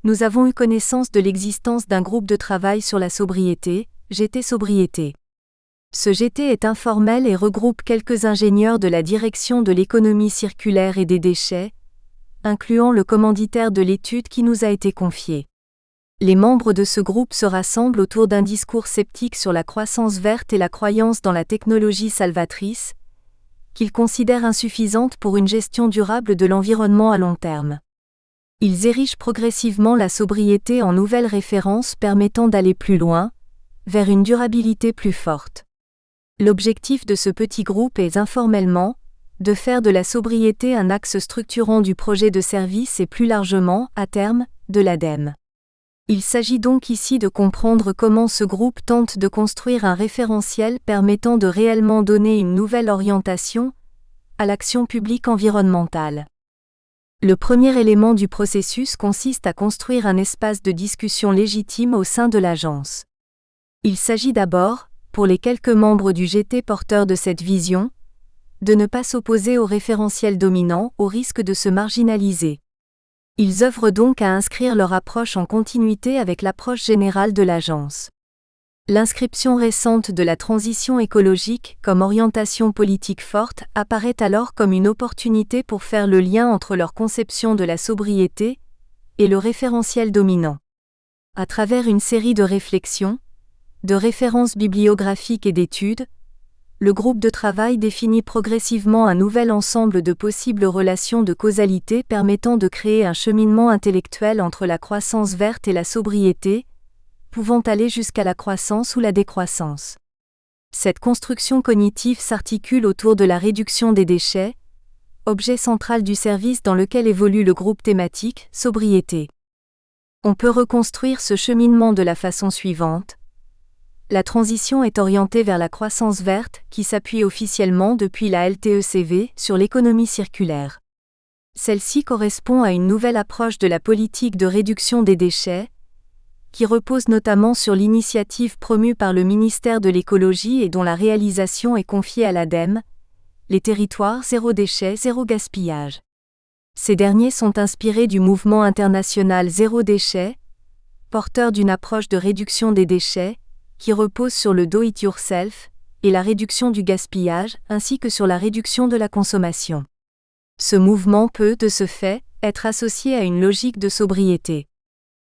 S1: nous avons eu connaissance de l'existence d'un groupe de travail sur la sobriété, GT Sobriété. Ce GT est informel et regroupe quelques ingénieurs de la direction de l'économie circulaire et des déchets, incluant le commanditaire de l'étude qui nous a été confiée. Les membres de ce groupe se rassemblent autour d'un discours sceptique sur la croissance verte et la croyance dans la technologie salvatrice, qu'ils considèrent insuffisante pour une gestion durable de l'environnement à long terme. Ils érigent progressivement la sobriété en nouvelle référence permettant d'aller plus loin, vers une durabilité plus forte. L'objectif de ce petit groupe est informellement de faire de la sobriété un axe structurant du projet de service et plus largement, à terme, de l'ADEME. Il s'agit donc ici de comprendre comment ce groupe tente de construire un référentiel permettant de réellement donner une nouvelle orientation à l'action publique environnementale. Le premier élément du processus consiste à construire un espace de discussion légitime au sein de l'agence. Il s'agit d'abord, pour les quelques membres du GT porteurs de cette vision, de ne pas s'opposer au référentiel dominant au risque de se marginaliser. Ils œuvrent donc à inscrire leur approche en continuité avec l'approche générale de l'agence. L'inscription récente de la transition écologique comme orientation politique forte apparaît alors comme une opportunité pour faire le lien entre leur conception de la sobriété et le référentiel dominant. À travers une série de réflexions, de références bibliographiques et d'études, le groupe de travail définit progressivement un nouvel ensemble de possibles relations de causalité permettant de créer un cheminement intellectuel entre la croissance verte et la sobriété, pouvant aller jusqu'à la croissance ou la décroissance. Cette construction cognitive s'articule autour de la réduction des déchets, objet central du service dans lequel évolue le groupe thématique « Sobriété ». On peut reconstruire ce cheminement de la façon suivante. La transition est orientée vers la croissance verte, qui s'appuie officiellement depuis la LTECV sur l'économie circulaire. Celle-ci correspond à une nouvelle approche de la politique de réduction des déchets, qui repose notamment sur l'initiative promue par le ministère de l'Écologie et dont la réalisation est confiée à l'ADEME, les territoires zéro déchet, zéro gaspillage. Ces derniers sont inspirés du mouvement international zéro déchet, porteur d'une approche de réduction des déchets, qui repose sur le do-it-yourself et la réduction du gaspillage, ainsi que sur la réduction de la consommation. Ce mouvement peut, de ce fait, être associé à une logique de sobriété.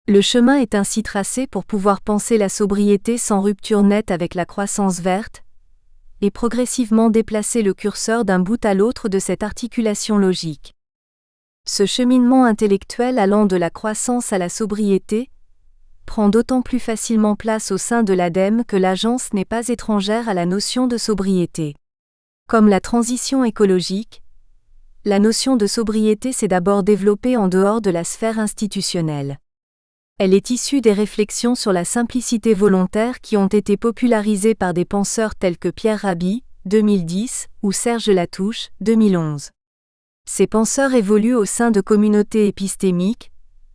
S1: Le chemin est ainsi tracé pour pouvoir penser la sobriété sans rupture nette avec la croissance verte, et progressivement déplacer le curseur d'un bout à l'autre de cette articulation logique. Ce cheminement intellectuel allant de la croissance à la sobriété prend d'autant plus facilement place au sein de l'ADEME que l'agence n'est pas étrangère à la notion de sobriété. Comme la transition écologique, la notion de sobriété s'est d'abord développée en dehors de la sphère institutionnelle. Elle est issue des réflexions sur la simplicité volontaire qui ont été popularisées par des penseurs tels que Pierre Rabhi, 2010, ou Serge Latouche, 2011. Ces penseurs évoluent au sein de communautés épistémiques,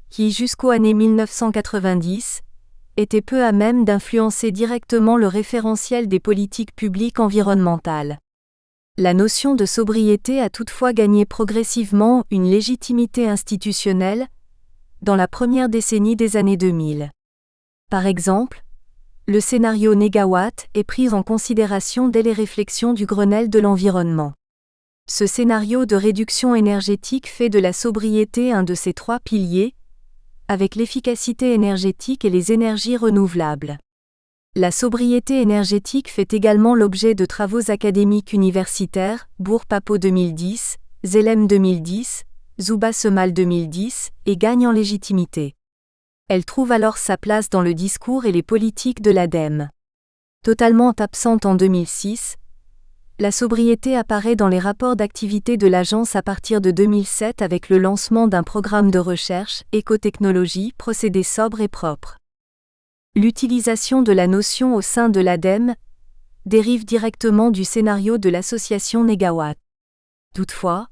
S1: qui, jusqu'aux années 1990, étaient peu à même d'influencer directement le référentiel des politiques publiques environnementales. La notion de sobriété a toutefois gagné progressivement une légitimité institutionnelle dans la première décennie des années 2000. Par exemple, le scénario Négawatt est pris en considération dès les réflexions du Grenelle de l'environnement. Ce scénario de réduction énergétique fait de la sobriété un de ses 3 piliers, avec l'efficacité énergétique et les énergies renouvelables. La sobriété énergétique fait également l'objet de travaux académiques universitaires, Bourg-Papeau 2010, Zelem 2010, Zuba-Semal 2010, et gagne en légitimité. Elle trouve alors sa place dans le discours et les politiques de l'ADEME. Totalement absente en 2006, la sobriété apparaît dans les rapports d'activité de l'agence à partir de 2007 avec le lancement d'un programme de recherche, écotechnologie, procédés sobres et propres. L'utilisation de la notion au sein de l'ADEME dérive directement du scénario de l'association Négawatt. Toutefois,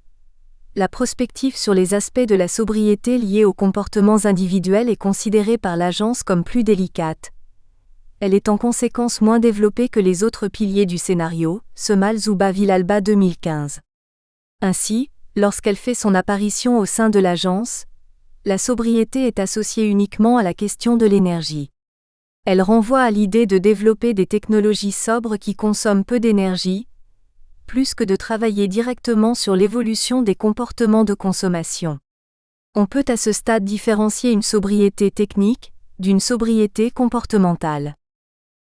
S1: la prospective sur les aspects de la sobriété liés aux comportements individuels est considérée par l'agence comme plus délicate. Elle est en conséquence moins développée que les autres piliers du scénario, Semal-Zuba-Villalba 2015. Ainsi, lorsqu'elle fait son apparition au sein de l'agence, la sobriété est associée uniquement à la question de l'énergie. Elle renvoie à l'idée de développer des technologies sobres qui consomment peu d'énergie, plus que de travailler directement sur l'évolution des comportements de consommation. On peut à ce stade différencier une sobriété technique d'une sobriété comportementale.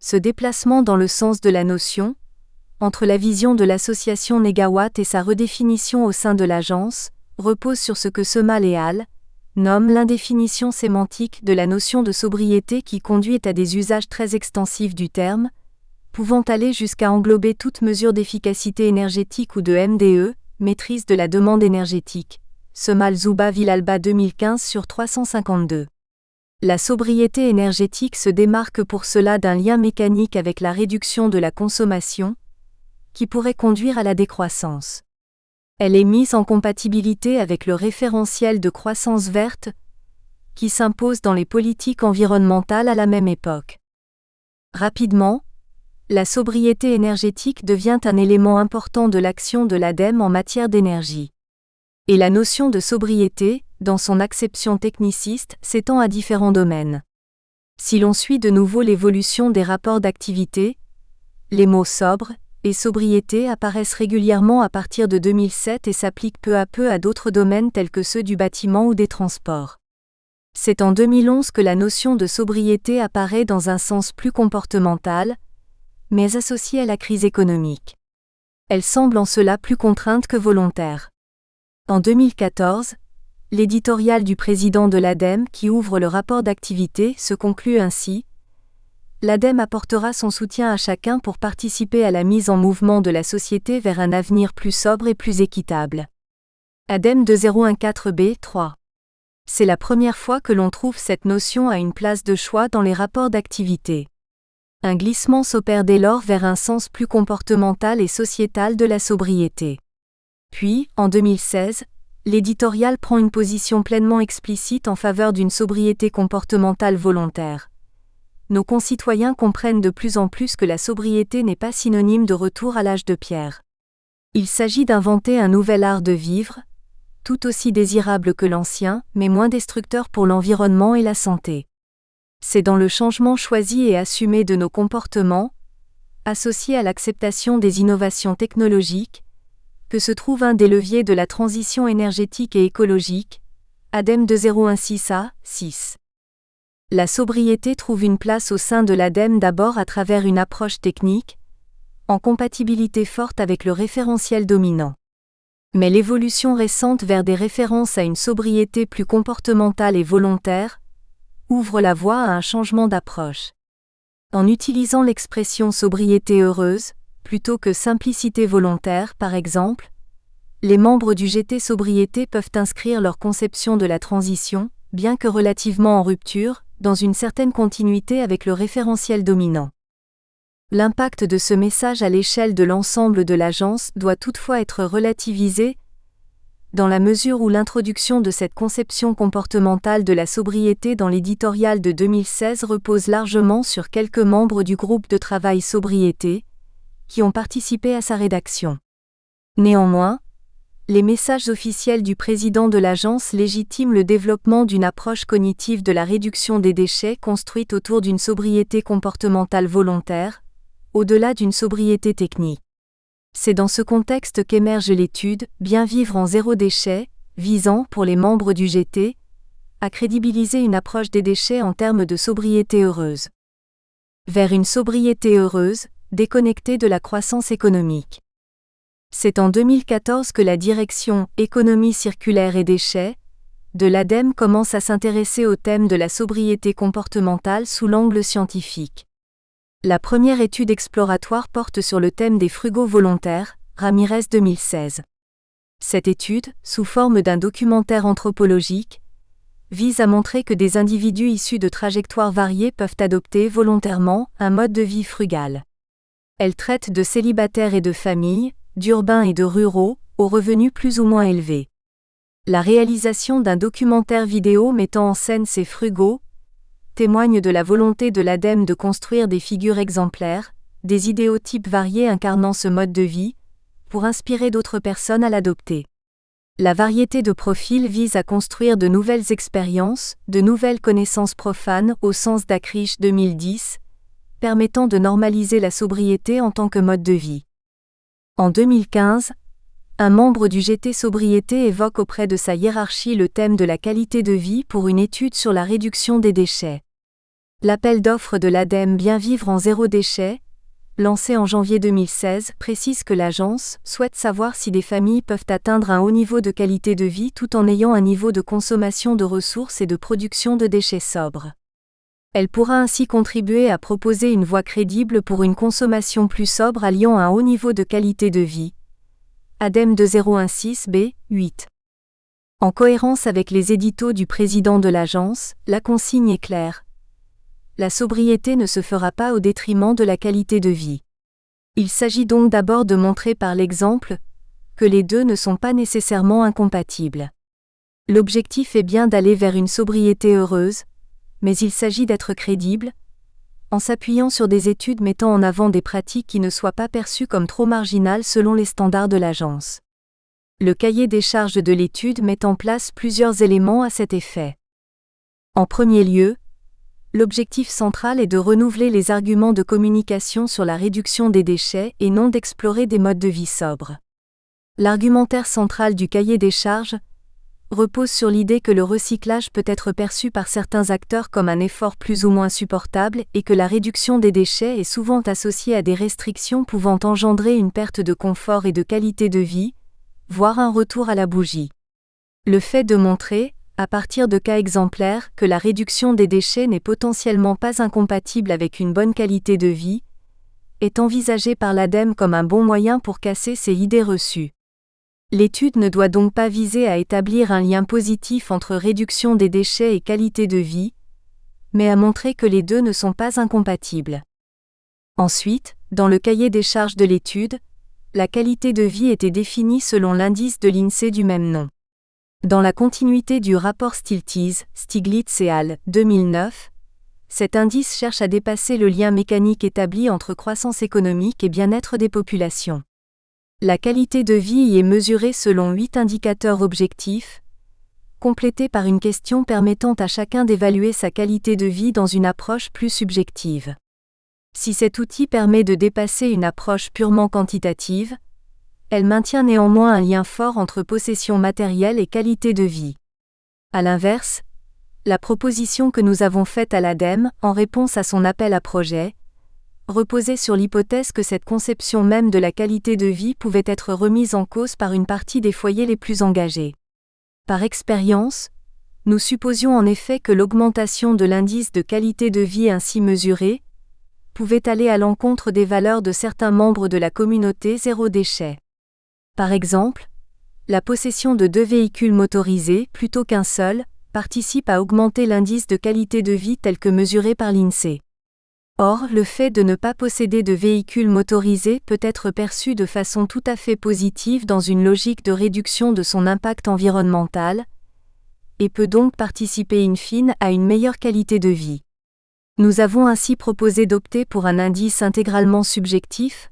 S1: Ce déplacement dans le sens de la notion, entre la vision de l'association Négawatt et sa redéfinition au sein de l'agence, repose sur ce que Semal et al. Nomment l'indéfinition sémantique de la notion de sobriété qui conduit à des usages très extensifs du terme, pouvant aller jusqu'à englober toute mesure d'efficacité énergétique ou de MDE, maîtrise de la demande énergétique. Semal-Zuba-Villalba 2015 sur 352. La sobriété énergétique se démarque pour cela d'un lien mécanique avec la réduction de la consommation, qui pourrait conduire à la décroissance. Elle est mise en compatibilité avec le référentiel de croissance verte, qui s'impose dans les politiques environnementales à la même époque. Rapidement, la sobriété énergétique devient un élément important de l'action de l'ADEME en matière d'énergie. Et la notion de sobriété, dans son acception techniciste, s'étend à différents domaines. Si l'on suit de nouveau l'évolution des rapports d'activité, les mots sobre et sobriété apparaissent régulièrement à partir de 2007 et s'appliquent peu à peu à d'autres domaines tels que ceux du bâtiment ou des transports. C'est en 2011 que la notion de sobriété apparaît dans un sens plus comportemental, mais associée à la crise économique. Elle semble en cela plus contrainte que volontaire. En 2014, l'éditorial du président de l'ADEME qui ouvre le rapport d'activité se conclut ainsi: l'ADEME apportera son soutien à chacun pour participer à la mise en mouvement de la société vers un avenir plus sobre et plus équitable. ADEME 2014b 3. C'est la première fois que l'on trouve cette notion à une place de choix dans les rapports d'activité. Un glissement s'opère dès lors vers un sens plus comportemental et sociétal de la sobriété. Puis, en 2016, l'éditorial prend une position pleinement explicite en faveur d'une sobriété comportementale volontaire. Nos concitoyens comprennent de plus en plus que la sobriété n'est pas synonyme de retour à l'âge de pierre. Il s'agit d'inventer un nouvel art de vivre, tout aussi désirable que l'ancien, mais moins destructeur pour l'environnement et la santé. C'est dans le changement choisi et assumé de nos comportements, associé à l'acceptation des innovations technologiques, que se trouve un des leviers de la transition énergétique et écologique, ADEME 2016a 6. La sobriété trouve une place au sein de l'ADEME d'abord à travers une approche technique, en compatibilité forte avec le référentiel dominant. Mais l'évolution récente vers des références à une sobriété plus comportementale et volontaire ouvre la voie à un changement d'approche. En utilisant l'expression sobriété heureuse, plutôt que simplicité volontaire par exemple, les membres du GT Sobriété peuvent inscrire leur conception de la transition, bien que relativement en rupture, dans une certaine continuité avec le référentiel dominant. L'impact de ce message à l'échelle de l'ensemble de l'agence doit toutefois être relativisé, dans la mesure où l'introduction de cette conception comportementale de la sobriété dans l'éditorial de 2016 repose largement sur quelques membres du groupe de travail sobriété, qui ont participé à sa rédaction. Néanmoins, les messages officiels du président de l'agence légitiment le développement d'une approche cognitive de la réduction des déchets construite autour d'une sobriété comportementale volontaire, au-delà d'une sobriété technique. C'est dans ce contexte qu'émerge l'étude « Bien vivre en zéro déchet », visant, pour les membres du GT, à crédibiliser une approche des déchets en termes de sobriété heureuse. Vers une sobriété heureuse, déconnectée de la croissance économique. C'est en 2014 que la direction « Économie circulaire et déchets » de l'ADEME commence à s'intéresser au thème de la sobriété comportementale sous l'angle scientifique. La première étude exploratoire porte sur le thème des frugaux volontaires, Ramirez 2016. Cette étude, sous forme d'un documentaire anthropologique, vise à montrer que des individus issus de trajectoires variées peuvent adopter volontairement un mode de vie frugal. Elle traite de célibataires et de familles, d'urbains et de ruraux, aux revenus plus ou moins élevés. La réalisation d'un documentaire vidéo mettant en scène ces frugaux témoigne de la volonté de l'ADEME de construire des figures exemplaires, des idéotypes variés incarnant ce mode de vie, pour inspirer d'autres personnes à l'adopter. La variété de profils vise à construire de nouvelles expériences, de nouvelles connaissances profanes au sens d'Acriche 2010, permettant de normaliser la sobriété en tant que mode de vie. En 2015, un membre du GT Sobriété évoque auprès de sa hiérarchie le thème de la qualité de vie pour une étude sur la réduction des déchets. L'appel d'offres de l'ADEME Bien vivre en zéro déchet, lancé en janvier 2016, précise que l'agence souhaite savoir si des familles peuvent atteindre un haut niveau de qualité de vie tout en ayant un niveau de consommation de ressources et de production de déchets sobre. Elle pourra ainsi contribuer à proposer une voie crédible pour une consommation plus sobre alliant un haut niveau de qualité de vie. ADEME 2016b, 8. En cohérence avec les éditos du président de l'agence, la consigne est claire. La sobriété ne se fera pas au détriment de la qualité de vie. Il s'agit donc d'abord de montrer par l'exemple que les deux ne sont pas nécessairement incompatibles. L'objectif est bien d'aller vers une sobriété heureuse, mais il s'agit d'être crédible, en s'appuyant sur des études mettant en avant des pratiques qui ne soient pas perçues comme trop marginales selon les standards de l'agence. Le cahier des charges de l'étude met en place plusieurs éléments à cet effet. En premier lieu, l'objectif central est de renouveler les arguments de communication sur la réduction des déchets et non d'explorer des modes de vie sobres. L'argumentaire central du cahier des charges repose sur l'idée que le recyclage peut être perçu par certains acteurs comme un effort plus ou moins supportable et que la réduction des déchets est souvent associée à des restrictions pouvant engendrer une perte de confort et de qualité de vie, voire un retour à la bougie. Le fait de montrer, à partir de cas exemplaires, que la réduction des déchets n'est potentiellement pas incompatible avec une bonne qualité de vie, est envisagé par l'ADEME comme un bon moyen pour casser ces idées reçues. L'étude ne doit donc pas viser à établir un lien positif entre réduction des déchets et qualité de vie, mais à montrer que les deux ne sont pas incompatibles. Ensuite, dans le cahier des charges de l'étude, la qualité de vie était définie selon l'indice de l'INSEE du même nom. Dans la continuité du rapport Stiglitz et al. 2009, cet indice cherche à dépasser le lien mécanique établi entre croissance économique et bien-être des populations. La qualité de vie y est mesurée selon 8 indicateurs objectifs, complétés par une question permettant à chacun d'évaluer sa qualité de vie dans une approche plus subjective. Si cet outil permet de dépasser une approche purement quantitative, elle maintient néanmoins un lien fort entre possession matérielle et qualité de vie. À l'inverse, la proposition que nous avons faite à l'ADEME, en réponse à son appel à projet, reposait sur l'hypothèse que cette conception même de la qualité de vie pouvait être remise en cause par une partie des foyers les plus engagés. Par expérience, nous supposions en effet que l'augmentation de l'indice de qualité de vie ainsi mesuré pouvait aller à l'encontre des valeurs de certains membres de la communauté zéro déchet. Par exemple, la possession de 2 véhicules motorisés plutôt qu'un seul participe à augmenter l'indice de qualité de vie tel que mesuré par l'INSEE. Or, le fait de ne pas posséder de véhicule motorisé peut être perçu de façon tout à fait positive dans une logique de réduction de son impact environnemental, et peut donc participer in fine à une meilleure qualité de vie. Nous avons ainsi proposé d'opter pour un indice intégralement subjectif,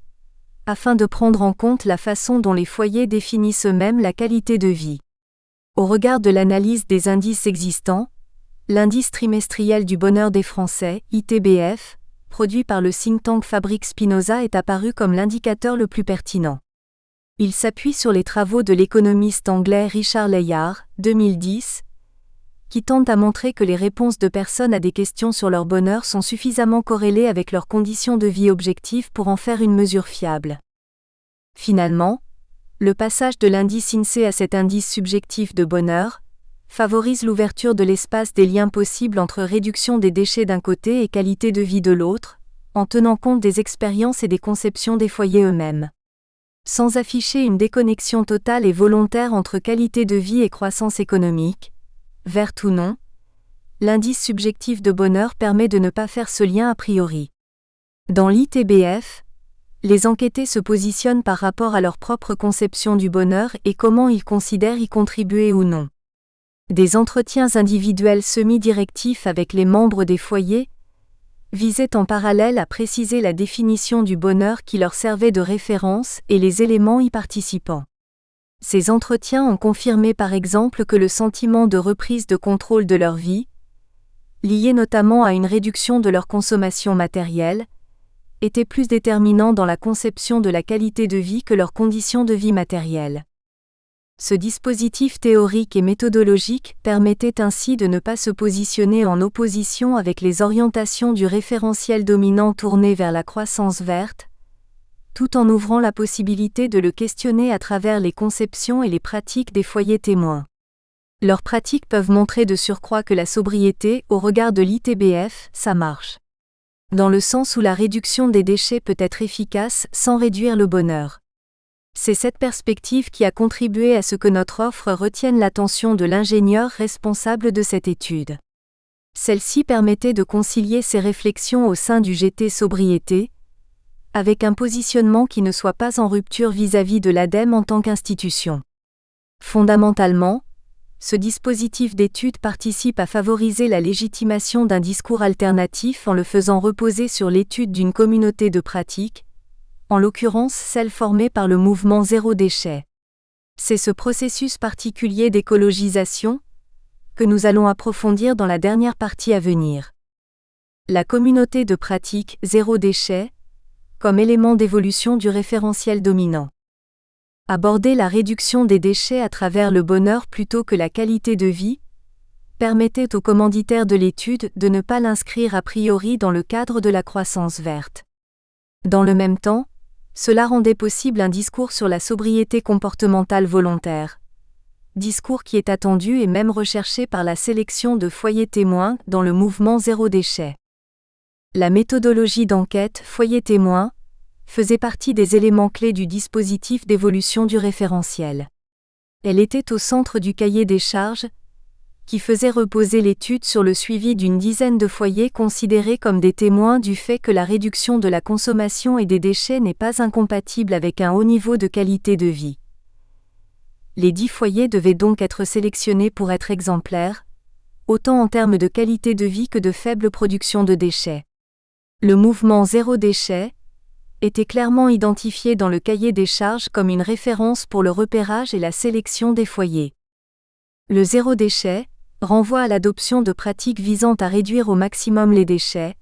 S1: afin de prendre en compte la façon dont les foyers définissent eux-mêmes la qualité de vie. Au regard de l'analyse des indices existants, l'indice trimestriel du bonheur des Français, ITBF, produit par le think tank Fabrique Spinoza est apparu comme l'indicateur le plus pertinent. Il s'appuie sur les travaux de l'économiste anglais Richard Layard, 2010, qui tente à montrer que les réponses de personnes à des questions sur leur bonheur sont suffisamment corrélées avec leurs conditions de vie objectives pour en faire une mesure fiable. Finalement, le passage de l'indice INSEE à cet indice subjectif de bonheur favorise l'ouverture de l'espace des liens possibles entre réduction des déchets d'un côté et qualité de vie de l'autre, en tenant compte des expériences et des conceptions des foyers eux-mêmes. Sans afficher une déconnexion totale et volontaire entre qualité de vie et croissance économique, verte ou non, l'indice subjectif de bonheur permet de ne pas faire ce lien a priori. Dans l'ITBF, les enquêtés se positionnent par rapport à leur propre conception du bonheur et comment ils considèrent y contribuer ou non. Des entretiens individuels semi-directifs avec les membres des foyers visaient en parallèle à préciser la définition du bonheur qui leur servait de référence et les éléments y participant. Ces entretiens ont confirmé par exemple que le sentiment de reprise de contrôle de leur vie, lié notamment à une réduction de leur consommation matérielle, était plus déterminant dans la conception de la qualité de vie que leurs conditions de vie matérielles. Ce dispositif théorique et méthodologique permettait ainsi de ne pas se positionner en opposition avec les orientations du référentiel dominant tourné vers la croissance verte, tout en ouvrant la possibilité de le questionner à travers les conceptions et les pratiques des foyers témoins. Leurs pratiques peuvent montrer de surcroît que la sobriété, au regard de l'ITBF, ça marche. Dans le sens où la réduction des déchets peut être efficace sans réduire le bonheur. C'est cette perspective qui a contribué à ce que notre offre retienne l'attention de l'ingénieur responsable de cette étude. Celle-ci permettait de concilier ces réflexions au sein du GT Sobriété, avec un positionnement qui ne soit pas en rupture vis-à-vis de l'ADEME en tant qu'institution. Fondamentalement, ce dispositif d'étude participe à favoriser la légitimation d'un discours alternatif en le faisant reposer sur l'étude d'une communauté de pratiques, en l'occurrence celle formée par le mouvement Zéro Déchet. C'est ce processus particulier d'écologisation que nous allons approfondir dans la dernière partie à venir. La communauté de pratiques Zéro Déchet, comme élément d'évolution du référentiel dominant. Aborder la réduction des déchets à travers le bonheur plutôt que la qualité de vie permettait aux commanditaires de l'étude de ne pas l'inscrire a priori dans le cadre de la croissance verte. Dans le même temps, cela rendait possible un discours sur la sobriété comportementale volontaire. Discours qui est attendu et même recherché par la sélection de foyers témoins dans le mouvement Zéro Déchet. La méthodologie d'enquête foyer témoin faisait partie des éléments clés du dispositif d'évolution du référentiel. Elle était au centre du cahier des charges, qui faisait reposer l'étude sur le suivi d'une dizaine de foyers considérés comme des témoins du fait que la réduction de la consommation et des déchets n'est pas incompatible avec un haut niveau de qualité de vie. Les 10 foyers devaient donc être sélectionnés pour être exemplaires, autant en termes de qualité de vie que de faible production de déchets. Le mouvement Zéro Déchet était clairement identifié dans le cahier des charges comme une référence pour le repérage et la sélection des foyers. Le zéro déchet renvoie à l'adoption de pratiques visant à réduire au maximum les déchets,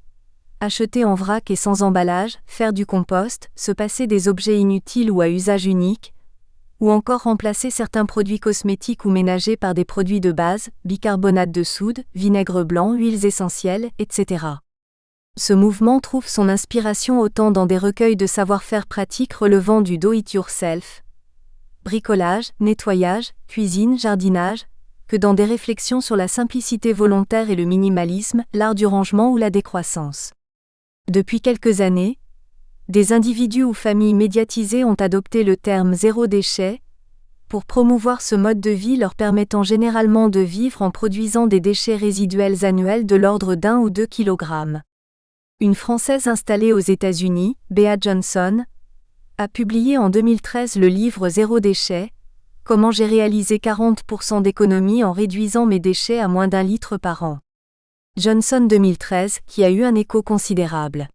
S1: acheter en vrac et sans emballage, faire du compost, se passer des objets inutiles ou à usage unique, ou encore remplacer certains produits cosmétiques ou ménagers par des produits de base, bicarbonate de soude, vinaigre blanc, huiles essentielles, etc. Ce mouvement trouve son inspiration autant dans des recueils de savoir-faire pratiques relevant du do-it-yourself, bricolage, nettoyage, cuisine, jardinage, que dans des réflexions sur la simplicité volontaire et le minimalisme, l'art du rangement ou la décroissance. Depuis quelques années, des individus ou familles médiatisées ont adopté le terme zéro déchet pour promouvoir ce mode de vie leur permettant généralement de vivre en produisant des déchets résiduels annuels de l'ordre d'1 ou 2 kg. Une Française installée aux États-Unis, Bea Johnson, a publié en 2013 le livre Zéro déchet, Comment j'ai réalisé 40% d'économie en réduisant mes déchets à moins d'1 litre par an. Johnson 2013, qui a eu un écho considérable.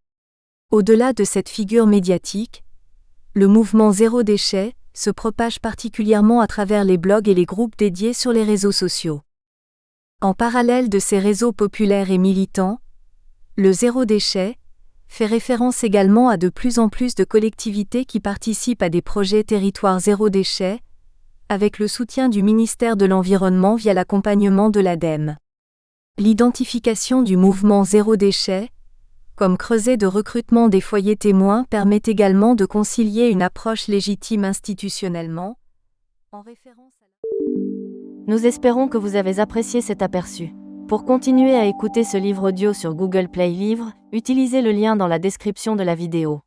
S1: Au-delà de cette figure médiatique, le mouvement Zéro déchet se propage particulièrement à travers les blogs et les groupes dédiés sur les réseaux sociaux. En parallèle de ces réseaux populaires et militants, le zéro déchet fait référence également à de plus en plus de collectivités qui participent à des projets territoire zéro déchet, avec le soutien du ministère de l'Environnement via l'accompagnement de l'ADEME. L'identification du mouvement zéro déchet, comme creuset de recrutement des foyers témoins, permet également de concilier une approche légitime institutionnellement, en référence à...
S2: Nous espérons que vous avez apprécié cet aperçu. Pour continuer à écouter ce livre audio sur Google Play Livres, utilisez le lien dans la description de la vidéo.